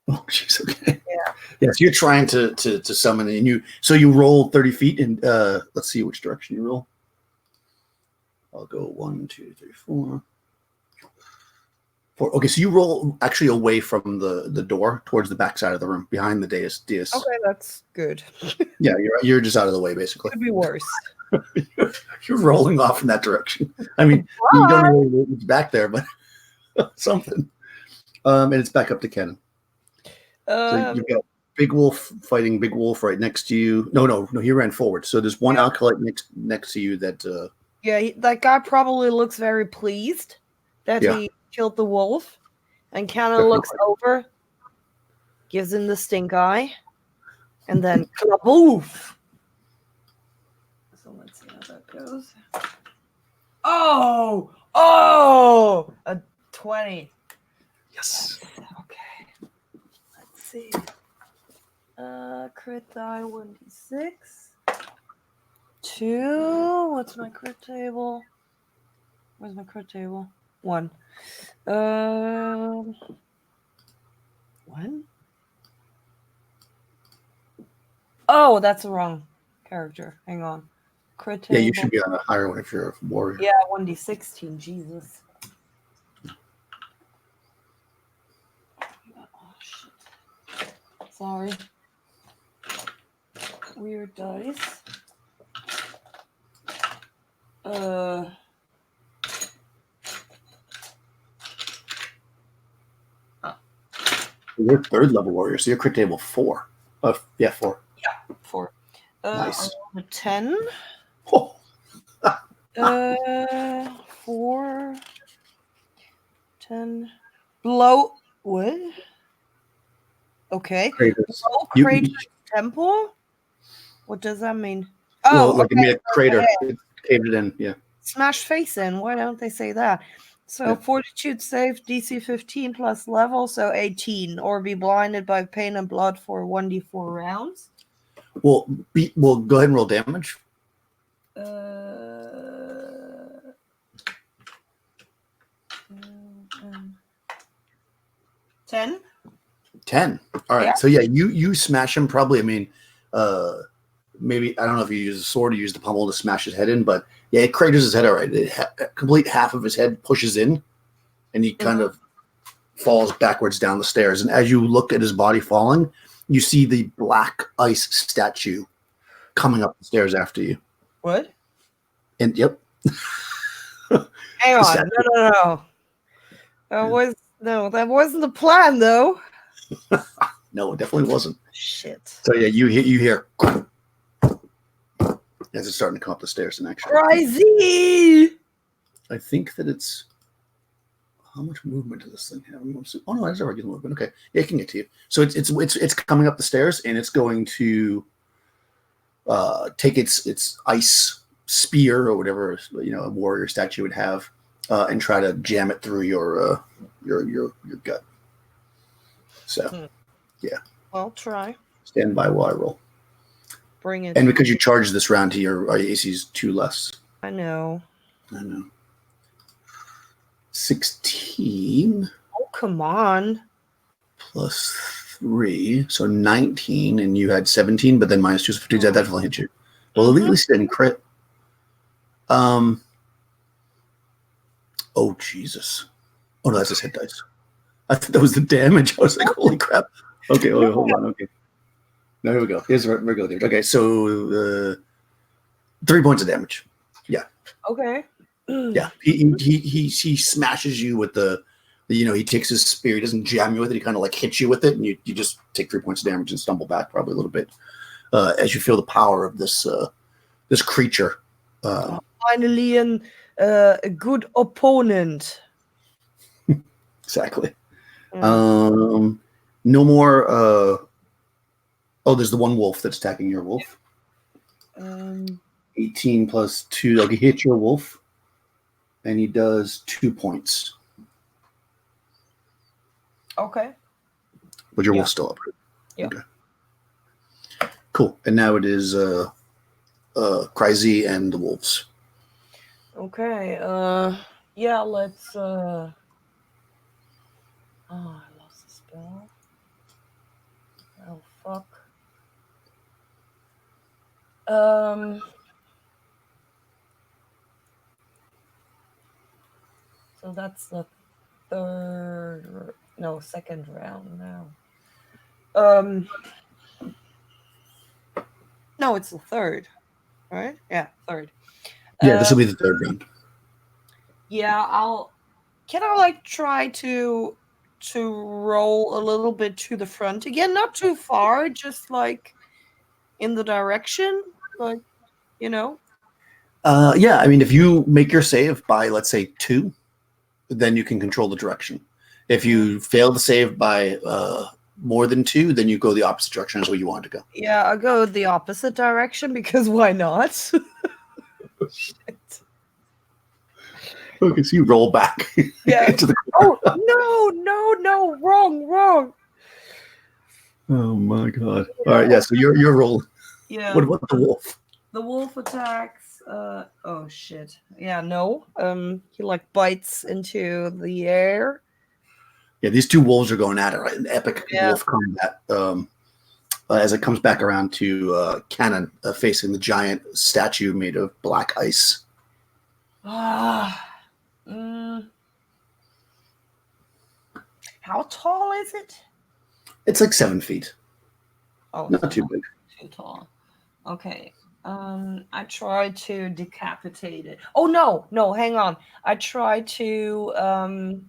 Oh, jeez, okay. Yeah. Yeah, so you're trying to summon, and you roll 30 feet, and let's see which direction you roll. I'll go 1, 2, 3, 4. Okay, so you roll actually away from the door towards the back side of the room, behind the dais. Okay, that's good. Yeah, you're just out of the way, basically. Could be worse. You're rolling off in that direction. I mean, you don't know what's back there, but something. And it's back up to Ken. So you've got Big Wolf fighting Big Wolf right next to you. No, he ran forward. So there's one acolyte next to you that. Yeah, that guy probably looks very pleased that he killed the wolf, and kind of looks over, gives him the stink eye, and then klaboof. So let's see how that goes. Oh, a 20. Yes. Okay. Let's see. Crit die 1d6. 2. What's my crit table? Where's my crit table? 1. 1. Oh, that's the wrong character. Hang on. Crit table. Yeah, you should be on a higher one if you're a warrior. Yeah, 1d16. Jesus. Oh, shit. Sorry. Weird dice. You're 3rd level warrior, so you're crit table 4. 4. Yeah, 4. Nice. 10. Oh. 4. 10. Blow. What? Okay. Craters. Blow crater temple? What does that mean? Well, like okay. A crater. It caved it in, yeah. Smash face in. Why don't they say that? So Fortitude save, DC 15 plus level, so 18, or be blinded by pain and blood for 1d4 rounds. Well, go ahead and roll damage. 10. 10. All right. Yeah. So yeah, you smash him probably. I mean, maybe I don't know if you use a sword or use the pommel to smash his head in, but yeah, it craters his head. All right, complete half of his head pushes in, and he kind of falls backwards down the stairs. And as you look at his body falling, you see the black ice statue coming up the stairs after you. What? And yep. Hang on, no. That wasn't the plan, though. No, it definitely wasn't. Shit. So yeah, you hear as it's starting to come up the stairs in action. Crazy! I think that it's how much movement does this thing have? Oh no, it's already movement. Okay, yeah, it can get to you. So it's coming up the stairs, and it's going to take its ice spear or whatever a warrior statue would have, and try to jam it through your gut. So, yeah. I'll try. Stand by while I roll. Bring it. And because you charge this round to your AC's 2 less. I know. 16. Oh, come on. Plus 3. So 19, and you had 17, but then -2, so 15. That definitely hit you. Well, at least it didn't crit. Oh Jesus! Oh no, that's his hit dice. I thought that was the damage. I was like, holy crap! Okay, hold on. Okay, now here we go. Here's where we go. Okay, so 3 points of damage. Yeah. Okay. Yeah. He smashes you with the he takes his spear. He doesn't jam you with it. He kind of like hits you with it, and you just take 3 points of damage and stumble back probably a little bit as you feel the power of this creature. Finally, a good opponent. Exactly. No more. There's the one wolf that's attacking your wolf. 18 plus 2. He hits your wolf, and he does 2 points. Okay. But your wolf's still up. Yeah. Okay. Cool. And now it is Crazy and the wolves. Okay. Yeah. Let's. Oh, I lost the spell. Oh fuck. So that's the second round now. No, it's the third, right? Yeah, third. Yeah, this will be the third round. Yeah, Can I like try to roll a little bit to the front again? Not too far, just like in the direction, like Yeah, I mean, if you make your save by, let's say, 2, then you can control the direction. If you fail to save by more than 2, then you go the opposite direction as where you want to go. Yeah, I'll go the opposite direction because why not? Oh, shit. Okay, so you roll back. Yeah. Into the no, wrong. Oh my god. All right, yeah, so you're rolling. Yeah. What about the wolf? The wolf attacks. Oh shit. Yeah, no. He like bites into the air. Yeah, these two wolves are going at it, right? An epic wolf combat. As it comes back around to Cannon facing the giant statue made of black ice. How tall is it? It's like 7 feet. Oh, not too big. Too tall. Okay. I tried to decapitate it. Oh no, hang on. I tried to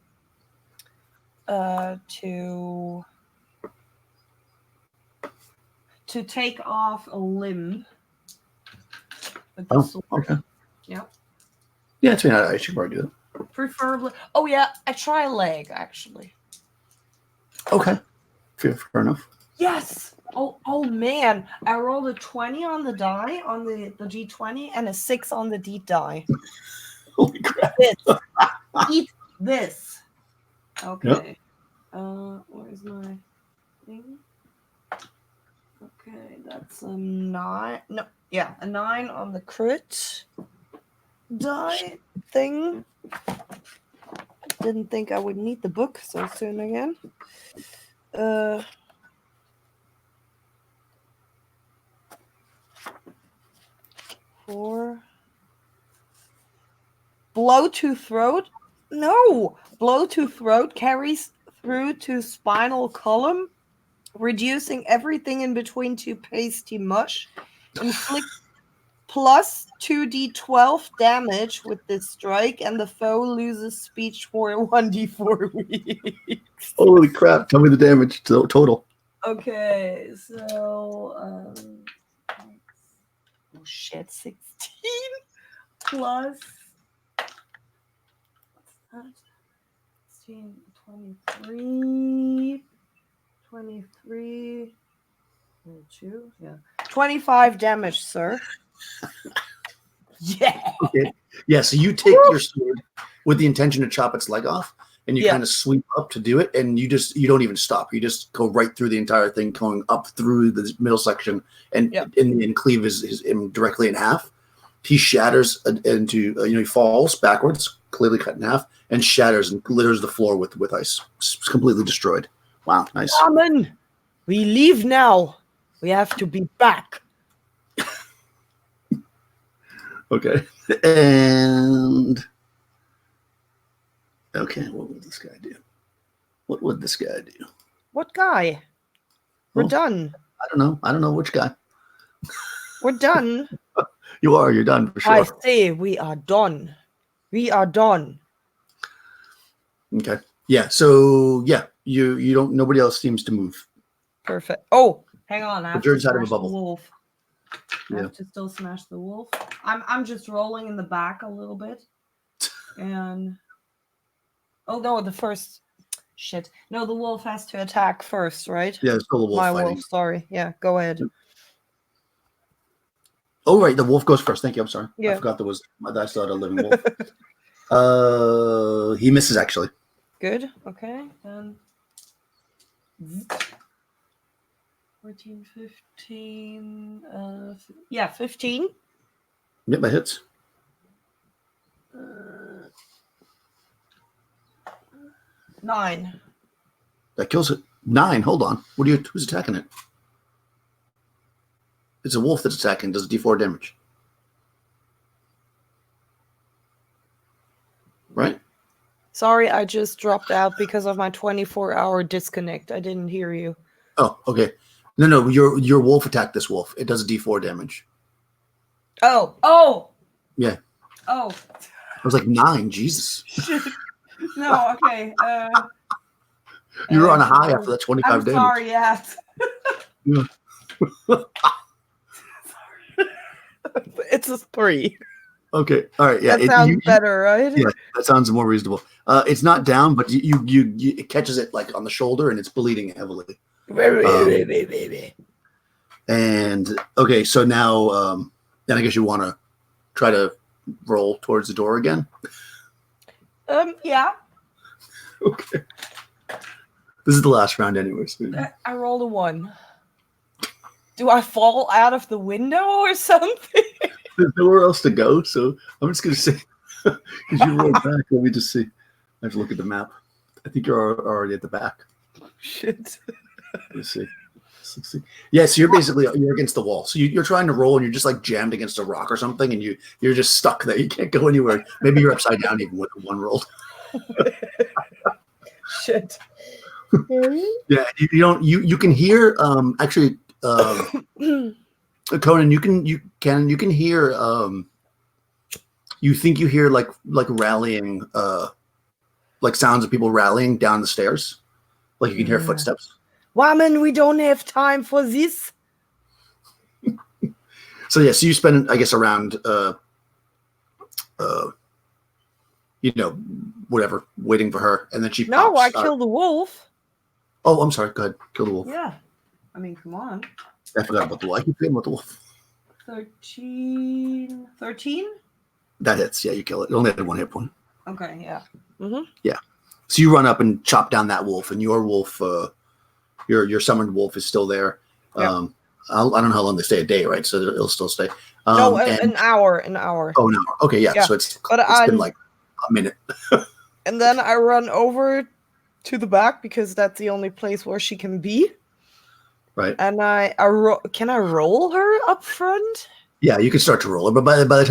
take off a limb with the sword. Okay. Yep. Yeah, I mean, I should probably do that. Preferably. Oh yeah, I try leg actually. Okay. Fair enough. Yes. Oh man, I rolled a 20 on the die on the D20 and a 6 on the D die. Holy crap! Eat this. Okay. Yep. Where's my thing? Okay, that's a 9. No, yeah, a 9 on the crit die thing. Didn't think I would need the book so soon again. 4. Blow to throat? No! Blow to throat carries through to spinal column, reducing everything in between to pasty mush. Inflict plus 2d12 damage with this strike, and the foe loses speech for 1d4 weeks. Holy crap. Tell me the damage total. Okay, so... oh shit, 16 plus... what's that? 16, 23... 23... 22, yeah. 25 damage, sir. Yeah. Okay. Yeah, so you take your sword with the intention to chop its leg off, and you kind of sweep up to do it, and you don't even stop. You just go right through the entire thing, going up through the middle section, and cleave him directly in half. He shatters into he falls backwards, clearly cut in half, and shatters and glitters the floor with ice. It's completely destroyed. Wow, nice. Amen. We leave now. We have to be back. Okay. And okay, what would this guy do? What would this guy do? What guy? We're done. I don't know which guy. We're done. You're done for sure. I say we are done. We are done. Okay. Yeah. So yeah, you don't. Nobody else seems to move. Perfect. Oh, hang on. I have you're to inside of a smash the bubble. wolf. I Yeah. have to still smash the wolf. I'm just rolling in the back a little bit. And oh no, the first shit. No, the wolf has to attack first, right? Yeah, it's still the wolf My fighting. wolf, sorry. Yeah, go ahead. Oh right, the wolf goes first. Thank you. I'm sorry. Yeah. I forgot there was. I still had a living wolf. He misses actually. Good. Okay. Then 14, 15. Yeah, 15. Yep, that hits. 9. That kills it. 9. Hold on. Who's attacking it? It's a wolf that's attacking. Does D4 damage. Right? Sorry, I just dropped out because of my 24-hour disconnect. I didn't hear you. Oh, okay. No. Your wolf attacked this wolf. It does a D4 damage. Oh. Yeah. Oh. I was like 9. Jesus. No. Okay. You were on a high after that 25 damage. Sorry. Yeah. Yeah. It's a 3. Okay. All right. Yeah. That sounds better, right? Yeah, that sounds more reasonable. It's not down, but it catches it like on the shoulder and it's bleeding heavily. And okay, so now then I guess you want to try to roll towards the door again. Yeah. Okay. This is the last round, anyways. I rolled a 1. Do I fall out of the window or something? There's nowhere else to go, so I'm just gonna say because you rolled back. Let me just see. I have to look at the map. I think you're already at the back. Shit. Let's see. Yeah, so you're against the wall. So you're trying to roll and you're just like jammed against a rock or something, and you're just stuck there. You can't go anywhere. Maybe you're upside down even with one roll. Shit. Yeah, you can hear actually Conan, you can hear you think you hear like rallying like sounds of people rallying down the stairs. Like you can hear footsteps. Woman, we don't have time for this. So yeah, so you spend I guess around whatever, waiting for her, and then she No, pops, I killed the wolf. Oh, I'm sorry. Go ahead. Kill the wolf. Yeah. I mean, come on. I forgot about the wolf. I keep forgetting about the wolf. 13. 13? That hits. Yeah, you kill it. It only had 1 hit point. Okay, yeah. Mm-hmm. Yeah. So you run up and chop down that wolf, and your wolf, your summoned wolf is still there. Yeah. I don't know how long they stay, a day, right? So it'll still stay. No, an hour. An hour. Oh, an hour. Okay, yeah. So it's been like a minute. And then I run over to the back because that's the only place where she can be. Right. And can I roll her up front? Yeah, you can start to roll her, but by the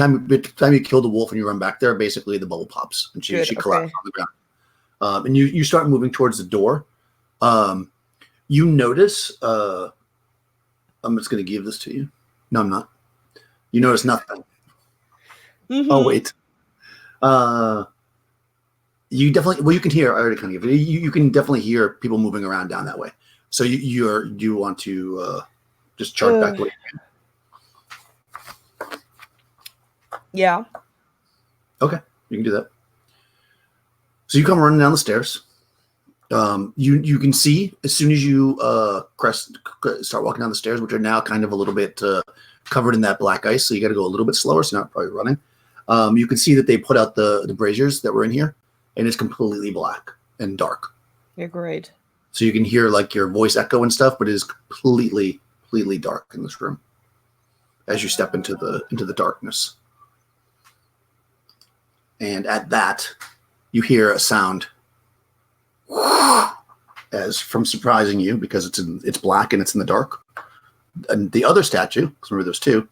time you kill the wolf and you run back there, basically the bubble pops and she collapses on the ground. And you start moving towards the door. You notice. I'm just going to give this to you. No, I'm not. You notice nothing. Mm-hmm. Oh wait. You definitely. Well, you can hear. I already kind of give it. You can definitely hear people moving around down that way. So you want to just charge back away. Yeah. Okay, you can do that. So you come running down the stairs. You can see as soon as you start walking down the stairs, which are now kind of a little bit covered in that black ice. So you got to go a little bit slower. So you're not probably running. You can see that they put out the braziers that were in here, and it's completely black and dark. You're great. So you can hear like your voice echo and stuff, but it is completely dark in this room as you step into the darkness. And at that, you hear a sound as from surprising you because it's black and it's in the dark. And the other statue, because remember there's 2,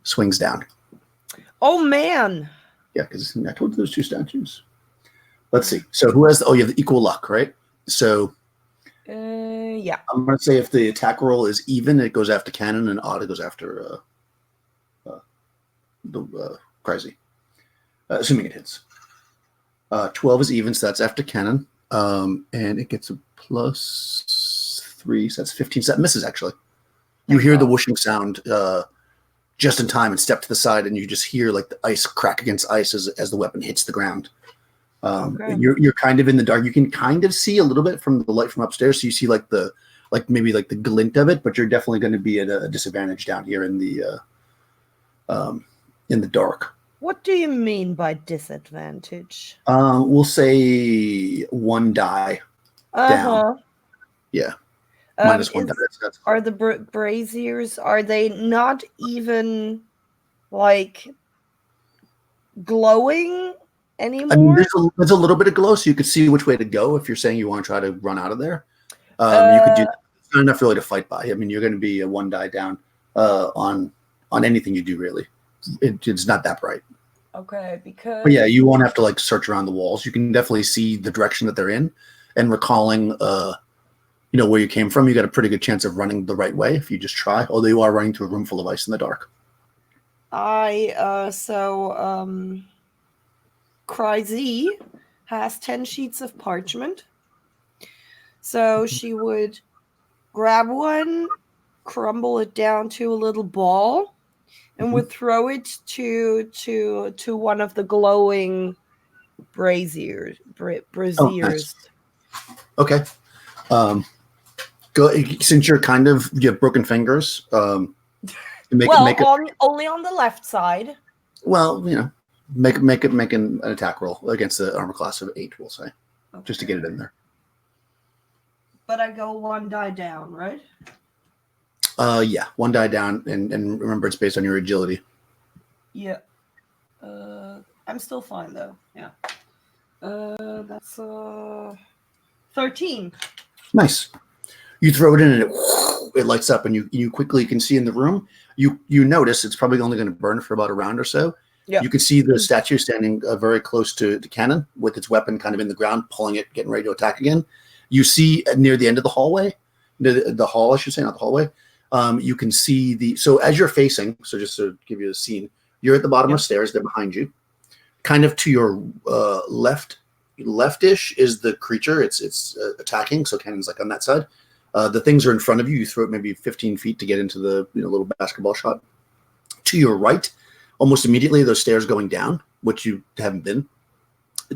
swings down. Oh man. Yeah, because I told you those 2 statues. Let's see. So who has? You have the equal luck, right? So Yeah. I'm going to say if the attack roll is even, it goes after cannon, and odd it goes after the crazy. Assuming it hits. 12 is even, so that's after cannon, and it gets a +3, so that's 15. So that misses actually. You hear the whooshing sound just in time and step to the side, and you just hear like the ice crack against ice as the weapon hits the ground. You're kind of in the dark. You can kind of see a little bit from the light from upstairs, so you see maybe the glint of it, but you're definitely going to be at a disadvantage down here in the dark. What do you mean by disadvantage? We'll say 1 die down. Yeah. -1 die. That's are the braziers, are they not even like glowing anymore? I mean, there's a little bit of glow, so you could see which way to go if you're saying you want to try to run out of there. You could do that. It's not enough really to fight by. I mean, you're going to be a 1 die down on anything you do, really. It's not that bright. Okay, because... But yeah, you won't have to like search around the walls. You can definitely see the direction that they're in, and recalling where you came from, you got a pretty good chance of running the right way if you just try, although you are running to a room full of ice in the dark. Crazy has 10 sheets of parchment. So she would grab one, crumble it down to a little ball, and would throw it to one of the glowing braziers. Oh, nice. Okay. Go, since you have broken fingers. Only on the left side. Well, make an attack roll against the armor class of 8, we'll say, just to get it in there. But I go 1 die down, right? Yeah, 1 die down, and remember it's based on your agility. Yeah. I'm still fine though. Yeah. That's 13. Nice. You throw it in and it lights up, and you quickly can see in the room. You notice it's probably only going to burn for about a round or so. Yeah. You can see the statue standing very close to the cannon with its weapon kind of in the ground, pulling it, getting ready to attack again. You see near the end of the hallway, the hall, I should say, not the hallway. You can see so as you're facing, so just to give you a scene, you're at the bottom of stairs. They're behind you. Kind of to your leftish is the creature. It's attacking. So cannon's like on that side. The things are in front of you. You throw it maybe 15 feet to get into the little basketball shot. To your right, almost immediately, those stairs going down, which you haven't been.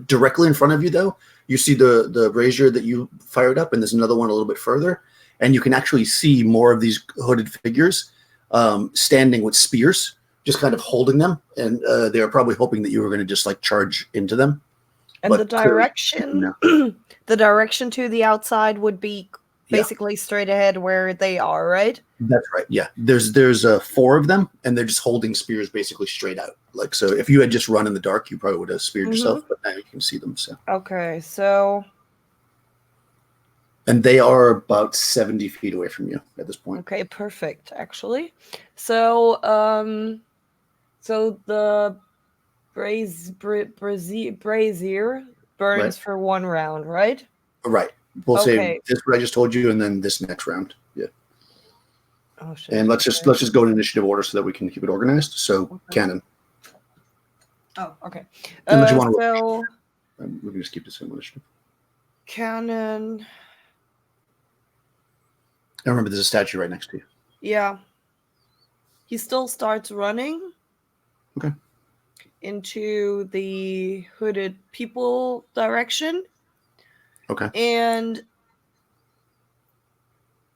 Directly in front of you, though, you see the brazier that you fired up, and there's another one a little bit further. And you can actually see more of these hooded figures standing with spears, just kind of holding them. And they are probably hoping that you were going to just like charge into them. And the direction, the direction to the outside would be basically straight ahead where they are, right? That's right. Yeah. There's 4 of them, and they're just holding spears basically straight out. Like, so if you had just run in the dark, you probably would have speared yourself, but now you can see them. So okay, so. And they are about 70 feet away from you at this point. Okay, perfect, actually. So, the brazier burns for 1 round, right? Right. We'll say this what I just told you, and then this next round. Yeah. Oh shit. And let's just go in initiative order so that we can keep it organized. So cannon. Oh, okay. Unless you want to we can just keep this in initiative. Cannon. I remember there's a statue right next to you. Yeah. He still starts running. Okay. Into the hooded people direction. Okay. And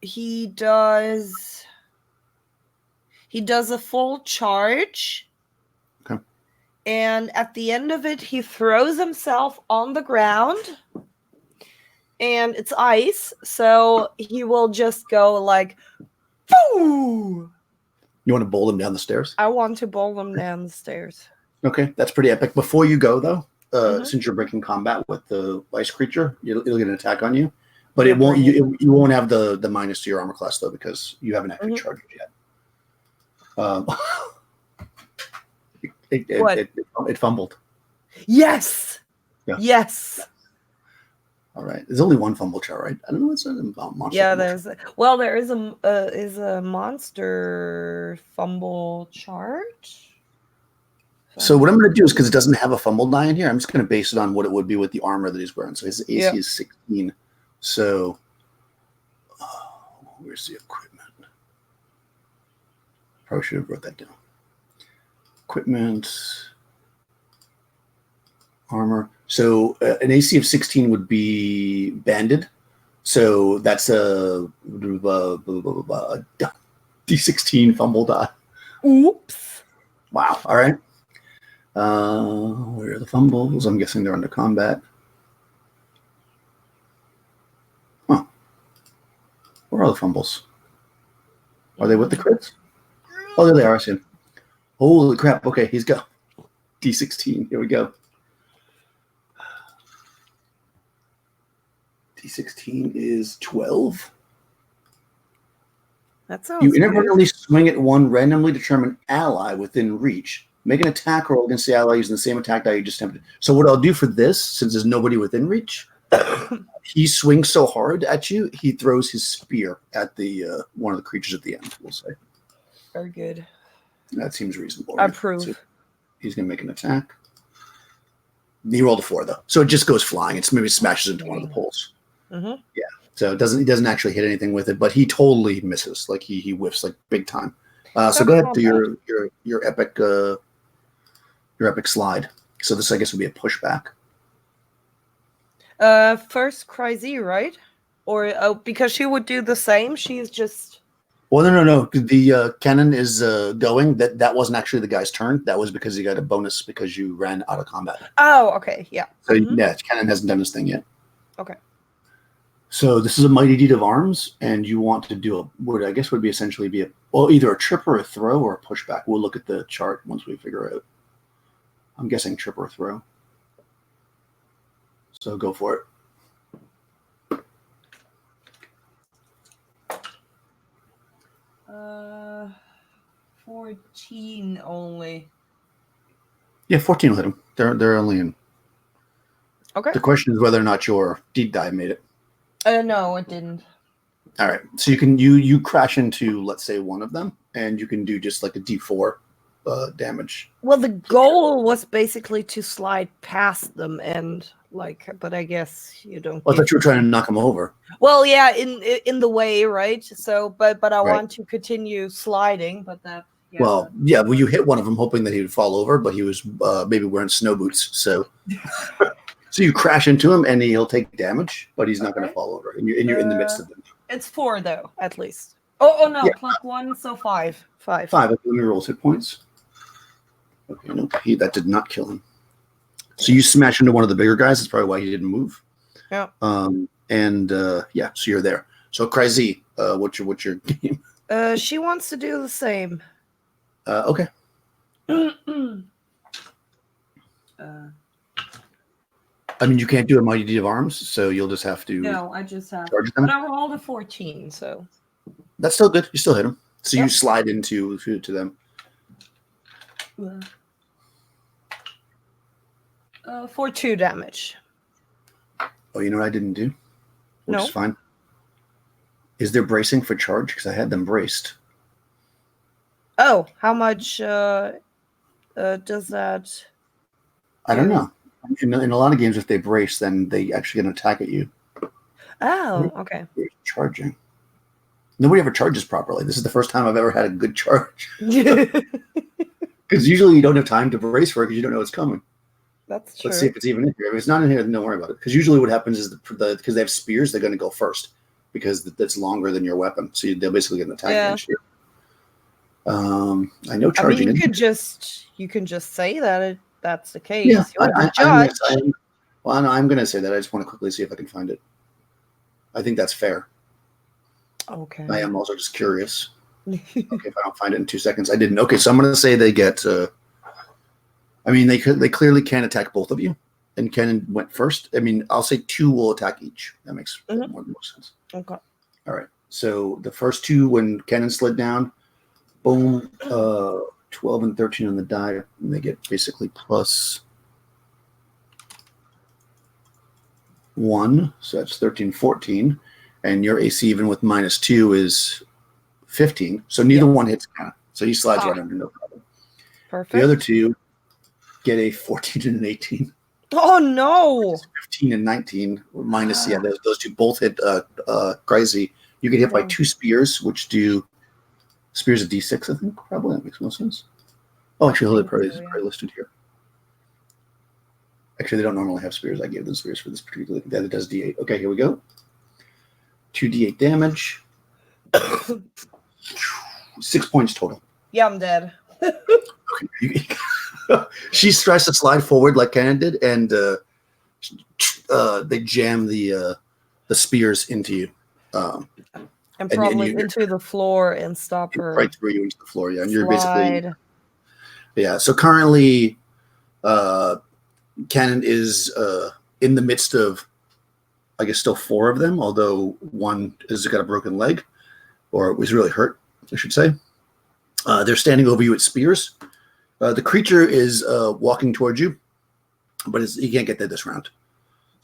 he does a full charge. Okay. And at the end of it, he throws himself on the ground. And it's ice, so he will just go like, "Foo!" You want to bowl them down the stairs? I want to bowl them down the stairs. Okay, that's pretty epic. Before you go, though, since you're breaking combat with the ice creature, it'll get an attack on you, but it won't. You won't have the minus to your armor class though, because you haven't actually charged yet. What? It fumbled. Yes. Yeah. Yes. All right. There's only one fumble chart, right? I don't know what's a monster. Yeah, fumble there is a monster fumble chart. So what I'm going to do is, because it doesn't have a fumble die in here, I'm just going to base it on what it would be with the armor that he's wearing. So his AC is 16. So where's the equipment? Probably should have wrote that down. Equipment, armor. So an AC of 16 would be Bandit. So that's a D16 fumble die. Oops. Wow. All right. Where are the fumbles? I'm guessing they're under combat. Huh. Where are the fumbles? Are they with the crits? Oh, there they are. I see them. Holy crap. Okay, he's got D16. Here we go. D16 is 12. That sounds You good. inadvertently swing at one randomly determined ally within reach. Make an attack roll against the ally using the same attack die you just attempted. So what I'll do for this, since there's nobody within reach, he swings so hard at you, he throws his spear at the one of the creatures at the end, we'll say. Very good. That seems reasonable. I Right? approve. So he's going to make an attack. He rolled a 4, though. So it just goes flying. It's maybe smashes into one of the poles. Mm-hmm. Yeah. So he doesn't actually hit anything with it, but he totally misses. Like he whiffs like big time. So go ahead, do your epic slide. So this, I guess, would be a pushback. First Crazy, right? Or because she would do the same. She's just. Well, no. The cannon is going. That wasn't actually the guy's turn. That was because he got a bonus because you ran out of combat. Oh, okay, yeah. So yeah, cannon hasn't done his thing yet. Okay. So this is a mighty deed of arms, and you want to do what I guess would be essentially be either a trip or a throw or a pushback. We'll look at the chart once we figure out. I'm guessing trip or throw. So go for it. 14 only. Yeah, 14 will hit him. They're only in. Okay. The question is whether or not your deed die made it. No, it didn't. All right. So you crash into, let's say, one of them, and you can do just like a D4 damage. Well, the goal was basically to slide past them and but I guess you don't. Well, I thought you were trying to knock him over. Well, yeah, in the way, right? So, but I Right. want to continue sliding, but that. Yeah, Well, yeah. Well, you hit one of them, hoping that he would fall over, but he was maybe wearing snow boots. So, so you crash into him, and he'll take damage, but he's not going to fall over, and you're in the midst of them. It's 4 though, at least. Oh no, Yeah. +1, so 5. 5. 5. Let me roll hit points. Okay, no, that did not kill him. So you smash into one of the bigger guys. That's probably why he didn't move. Yeah. Yeah. So you're there. So Crazy, what's your game? She wants to do the same. Okay. I mean, you can't do a mighty deed of arms, so you'll just have to. No, I just have. Charge them. But I rolled a 14, so. That's still good. You still hit them. So you slide into to them. For 2 damage. Oh, you know what I didn't do? Which No. is fine. Is there bracing for charge? Because I had them braced. Oh, how much does that? I don't know. In a lot of games, if they brace, then they actually get an attack at you. Oh, okay. Charging. Nobody ever charges properly. This is the first time I've ever had a good charge. Because usually you don't have time to brace for it because you don't know it's coming. That's true. Let's see if it's even in here. If it's not in here, then don't worry about it. Because usually what happens is because they have spears, they're going to go first because that's longer than your weapon. So they'll basically get an attack against you. I know charging. I mean, you can just say that that's the case. Yeah, You're the judge. I'm going to say that. I just want to quickly see if I can find it. I think that's fair. Okay. I am also just curious. Okay, if I don't find it in 2 seconds, I didn't. Okay, so I'm going to say they get. I mean, they clearly can attack both of you, and Kenan went first. I mean, I'll say 2 will attack each. That makes more sense. Okay. All right. So the first 2, when Kenan slid down, boom, 12 and 13 on the die, and they get basically plus 1, so that's 13, 14, and your AC even with -2 is 15, so neither one hits Cannon, so he slides right under, no problem. Perfect. The other two get a 14 and an 18. Oh no! 15 and 19 minus, yeah, those two both hit Crazy. You get hit by 2 spears, which do spears of D6, I think, probably. That makes most sense. Oh, actually, hold it, probably listed here. Actually, they don't normally have spears. I gave them spears for this particular. That it does D8. Okay, here we go. 2d8 damage. 6 points total. Yeah, I'm dead. Okay. She tries to slide forward like Cannon did, and they jam the spears into you. And probably into the floor and stop her. Right through you into the floor, yeah. And you're basically. Yeah, so currently, Cannon is in the midst of, I guess, still 4 of them, although one has got a broken leg, or was really hurt, I should say. They're standing over you with spears. The creature is walking towards you, but he can't get there this round.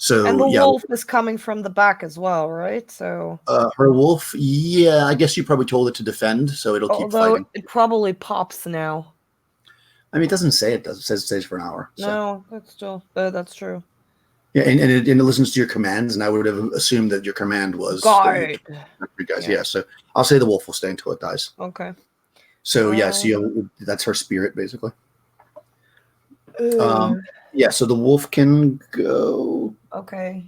So, and the wolf is coming from the back as well, right? So her wolf, yeah, I guess you probably told it to defend, so it'll keep fighting. It probably pops now. I mean, it doesn't say it does. It says it stays for an hour. So. No, that's still that's true. Yeah, and it listens to your commands, and I would have assumed that your command was guard. You guys, yeah. So I'll say the wolf will stay until it dies. Okay. So that's her spirit, basically. Yeah, so the wolf can go. Okay,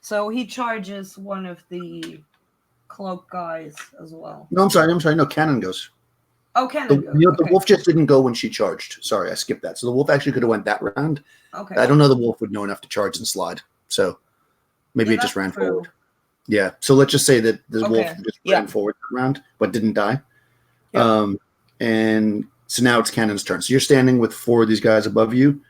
so he charges one of the cloak guys as well. No, I'm sorry. No, Cannon goes. Oh, Cannon goes. The wolf just didn't go when she charged. Sorry, I skipped that. So the wolf actually could have went that round. Okay. I don't know the wolf would know enough to charge and slide. So maybe it just ran forward. Yeah. So let's just say that the wolf just ran forward that round, but didn't die. Yeah. And so now it's Cannon's turn. So you're standing with 4 of these guys above you.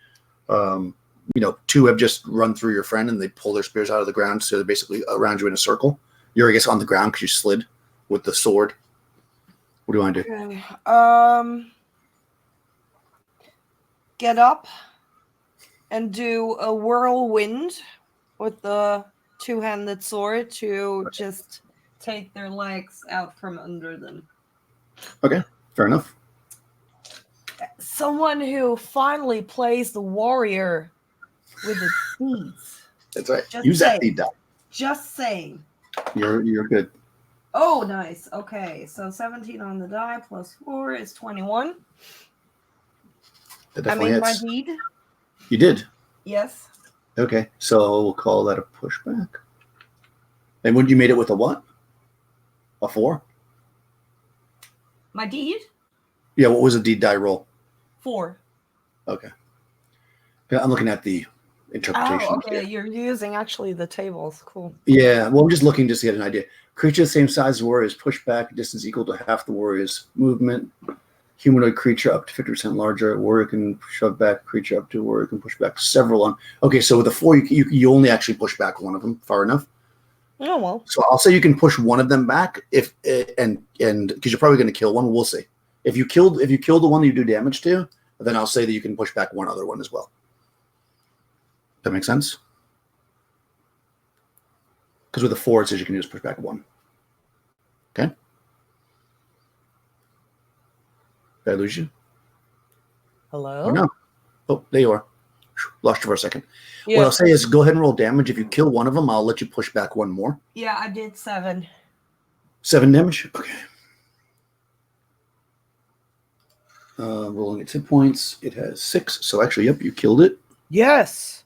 2 have just run through your friend and they pull their spears out of the ground. So they're basically around you in a circle. You're, I guess, on the ground because you slid with the sword. What do you want to do? Okay. Get up and do a whirlwind with the 2-handed sword to just take their legs out from under them. Okay, fair enough. Someone who finally plays the warrior with the deeds. That's right. Use that deed die. Just saying. You're good. Oh, nice. Okay, so 17 on the die plus 4 is 21. That definitely hits. My deed. You did? Yes. Okay, so we'll call that a pushback. And when you made it with a what? A 4? My deed? Yeah, what was the deed die roll? 4. Okay. Yeah, I'm looking at the interpretation. Oh, okay. You're using actually the tables. Cool. Yeah, well, I'm just looking just to get an idea. Creature the same size as warrior is pushed back distance equal to half the warrior's movement. Humanoid creature up to 50% larger. Warrior can shove back. Creature up to warrior can push back several on. Okay, so with a 4, you only actually push back one of them far enough. Oh well. So I'll say you can push one of them back if and because you're probably going to kill one. We'll see. If you kill the one that you do damage to, then I'll say that you can push back one other one as well. That makes sense? Because with a 4, it says you can just push back 1. Okay? Did I lose you? Hello? Oh, no. Oh, there you are. Lost you for a second. Yeah. What I'll say is go ahead and roll damage. If you kill one of them, I'll let you push back one more. Yeah, I did 7. 7 damage? Okay. Rolling its hit points. It has 6. So actually, yep, you killed it. Yes.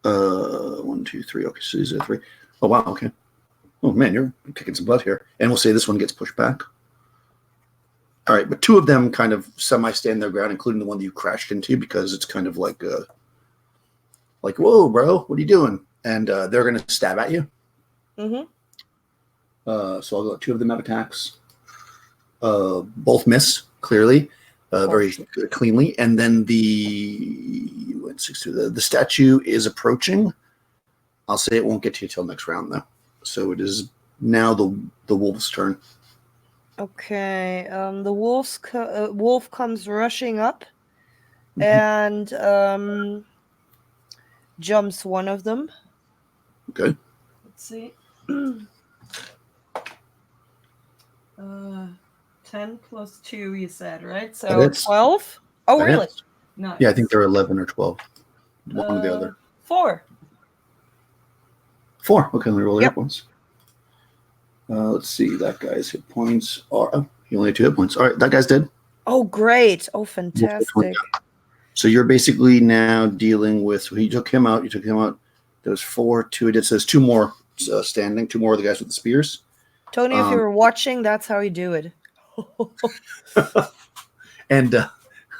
1, 2, 3. Okay, so these are 3. Oh, wow. Okay. Oh, man, you're kicking some butt here. And we'll say this one gets pushed back. All right, but 2 of them kind of semi-stand their ground, including the one that you crashed into, because it's kind of like, whoa, bro, what are you doing? And they're going to stab at you. Mm-hmm. So I'll go 2 of them have attacks. Both miss, clearly, very cleanly. And then the statue is approaching. I'll say it won't get to you till next round, though. So it is now the wolf's turn. Okay. The wolf comes rushing up Mhm. and jumps one of them. Okay. Let's see. 10 plus 2, you said, right? So That hits. 12? Oh, That really? hits. Nice. Yeah, I think they're 11 or 12. One or the other. 4. 4. Okay, let me roll the Yep. hit points. Let's see. That guy's hit points are. Oh, he only had 2 hit points. All right, that guy's dead. Oh, great. Oh, fantastic. So you're basically now dealing with. So he took him out. You took him out. There's 4, 2. He did. So there's 2 more standing. 2 more of the guys with the spears. Tony, if you were watching, that's how you do it. And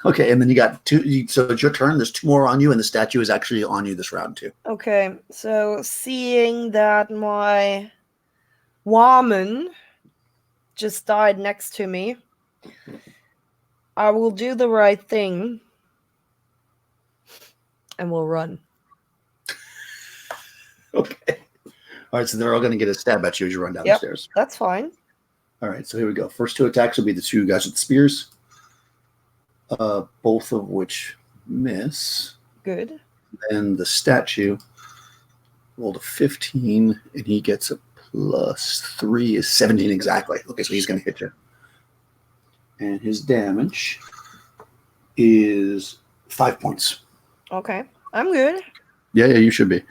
okay, and then you got 2. So it's your turn. There's 2 more on you, and the statue is actually on you this round too. Okay, so seeing that my woman just died next to me, I will do the right thing and we'll run. Okay. All right, so they're all going to get a stab at you as you run down the stairs. That's fine. All right, so here we go. First 2 attacks will be the 2 guys with the spears, both of which miss. Good. Then the statue rolled a 15, and he gets a +3 is 17 exactly. Okay, so he's going to hit you. And his damage is 5 points. Okay, I'm good. Yeah, you should be.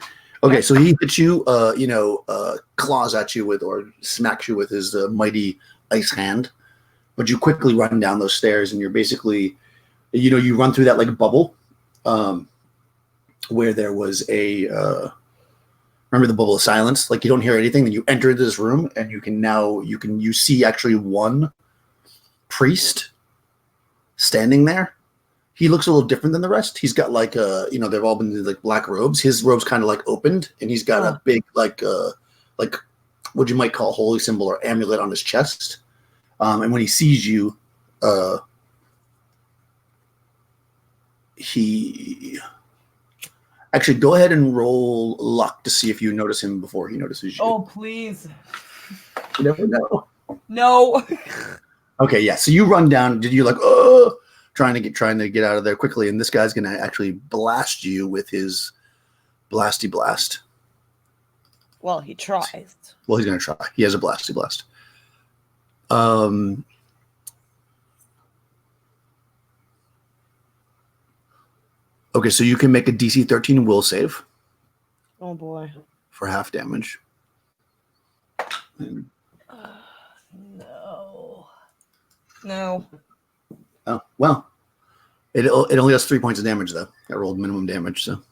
Okay, so he hits you, claws at you with, or smacks you with his mighty ice hand. But you quickly run down those stairs, and you're basically, you run through that like bubble, where there was a, remember the bubble of silence? Like you don't hear anything, then you enter into this room, and you see actually one priest standing there. He looks a little different than the rest. He's got like they've all been in like black robes. His robe's kind of like opened, and he's got a big like what you might call holy symbol or amulet on his chest. And when he sees you, he actually go ahead and roll luck to see if you notice him before he notices you. Oh, please. You never know. No. Okay, yeah. So you run down. Did you like trying to get out of there quickly, and this guy's going to actually blast you with his blasty blast. Well, he tries. Well, he's going to try. He has a blasty blast. Okay, so you can make a DC 13 will save. Oh boy. For half damage. And, No. oh well, it only does 3 points of damage though. I rolled minimum damage, so.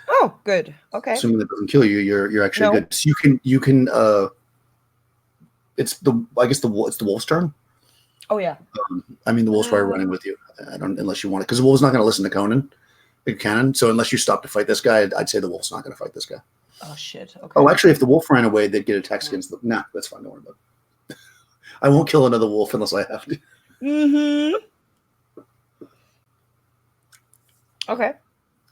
Oh, good. Okay. Assuming that doesn't kill you, you're actually good. So you can it's the wolf's turn. Oh yeah. I mean the wolf's probably running with you. I don't unless you want it because the wolf's not going to listen to Conan, big cannon. So unless you stop to fight this guy, I'd say the wolf's not going to fight this guy. Oh shit. Okay. Oh, actually, if the wolf ran away, they'd get attacks against them. Nah, that's fine. Don't worry about it. I won't kill another wolf unless I have to. Mm-hmm. Okay.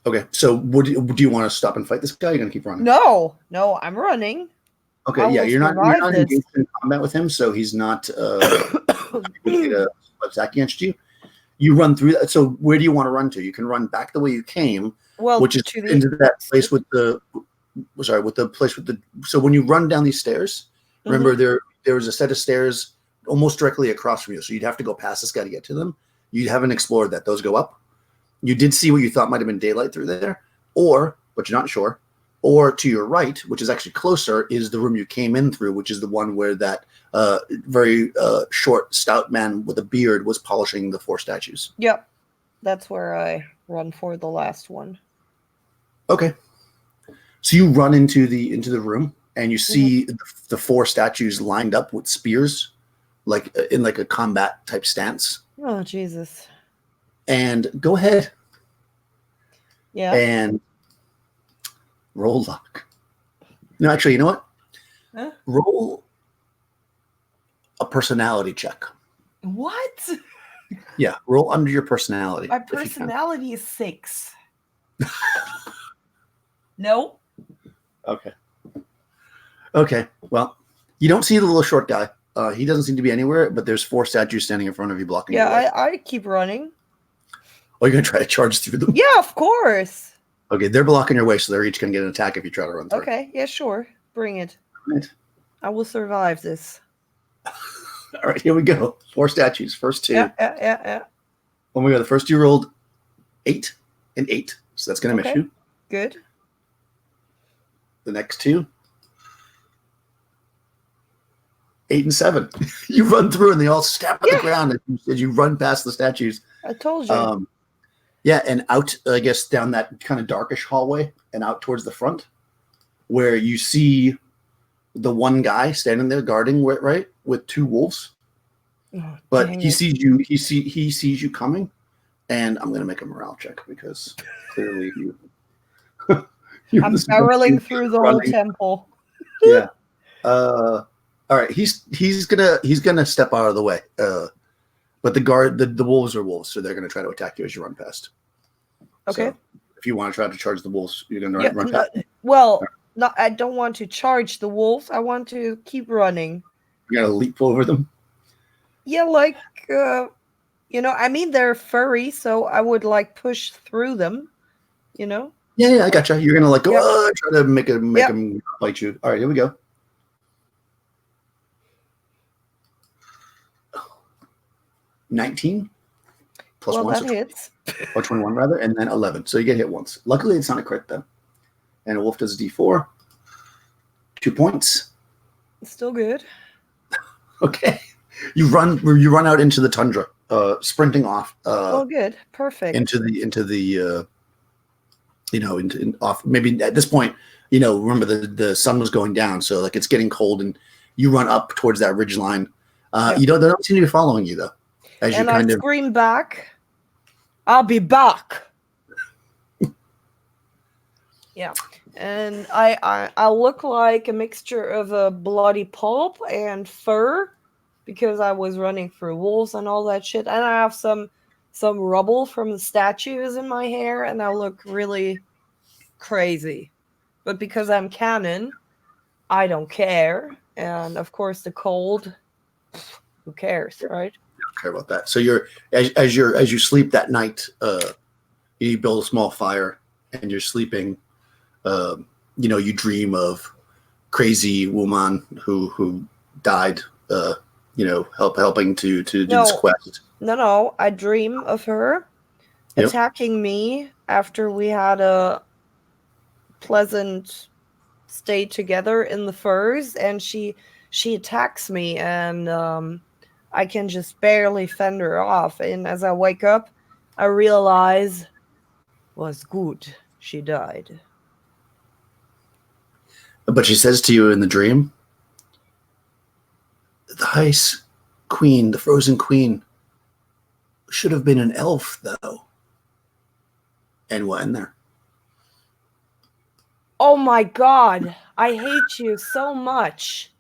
Okay, so do you want to stop and fight this guy? You're gonna keep running. No, I'm running. Okay, yeah, you're not engaged in combat with him, so he's not attack against you. You run through that. So where do you want to run to? You can run back the way you came, which is into that place with the. So when you run down these stairs, remember there was a set of stairs almost directly across from you, so you'd have to go past this guy to get to them. You haven't explored that; those go up. You did see what you thought might have been daylight through there, but you're not sure. Or to your right, which is actually closer, is the room you came in through, which is the one where that very short, stout man with a beard was polishing the 4 statues. Yep, that's where I run for the last one. Okay. So you run into the room and you see the 4 statues lined up with spears, like in like a combat type stance. Oh Jesus! And go ahead. Yeah. And roll luck. No, actually, you know what? Huh? Roll a personality check. What? Yeah, roll under your personality. My personality is 6. No. Okay. Well, you don't see the little short guy. He doesn't seem to be anywhere, but there's 4 statues standing in front of you blocking your way. Yeah, I keep running. Oh, you're going to try to charge through them? Yeah, of course. Okay, they're blocking your way, so they're each going to get an attack if you try to run through. Okay, yeah, sure. Bring it. Right. I will survive this. All right, here we go. 4 statues. First 2. Yeah. Oh my god, the first 2 rolled 8 and 8. So that's going to miss you. Good. The next 2. 8 and 7. You run through and they all snap on the ground as you run past the statues. I told you. Yeah, and out, I guess, down that kind of darkish hallway and out towards the front where you see the one guy standing there guarding, right, with 2 wolves. Oh, but he sees you. He sees you coming, and I'm going to make a morale check because clearly you. I'm barreling through the whole temple. Yeah. All right. He's gonna step out of the way. But the wolves are wolves, so they're gonna try to attack you as you run past. Okay. So if you want to try to charge the wolves, you're gonna run past. No, I don't want to charge the wolves. I want to keep running. You're gonna leap over them. Yeah, like I mean they're furry, so I would like push through them. Yeah, I gotcha. You're gonna like go try to make them bite you. All right, here we go. 19 plus 1, that hits. Or 21 rather, and then 11. So you get hit once. Luckily, it's not a crit though. And a wolf does a d4. 2 points. Still good. Okay. You run out into the tundra, sprinting off. Good, perfect. Into the off. Maybe at this point, remember the sun was going down, so like it's getting cold, and you run up towards that ridge line. They don't seem to be following you though. As and you kind I scream back, "I'll be back." Yeah, and I look like a mixture of a bloody pulp and fur because I was running through wolves and all that shit, and I have some rubble from the statues in my hair, and I look really crazy. But because I'm canon, I don't care, and of course the cold. Who cares, right? I don't care about that. So you're as you sleep that night, you build a small fire and you're sleeping. You dream of crazy woman who died. Helping to do this quest. No, I dream of her attacking me after we had a pleasant stay together in the furs, and she attacks me, and I can just barely fend her off. And as I wake up, I realize was good. She died. But she says to you in the dream, the ice queen, the frozen queen, should have been an elf, though. And we'll end there. Oh my god, I hate you so much.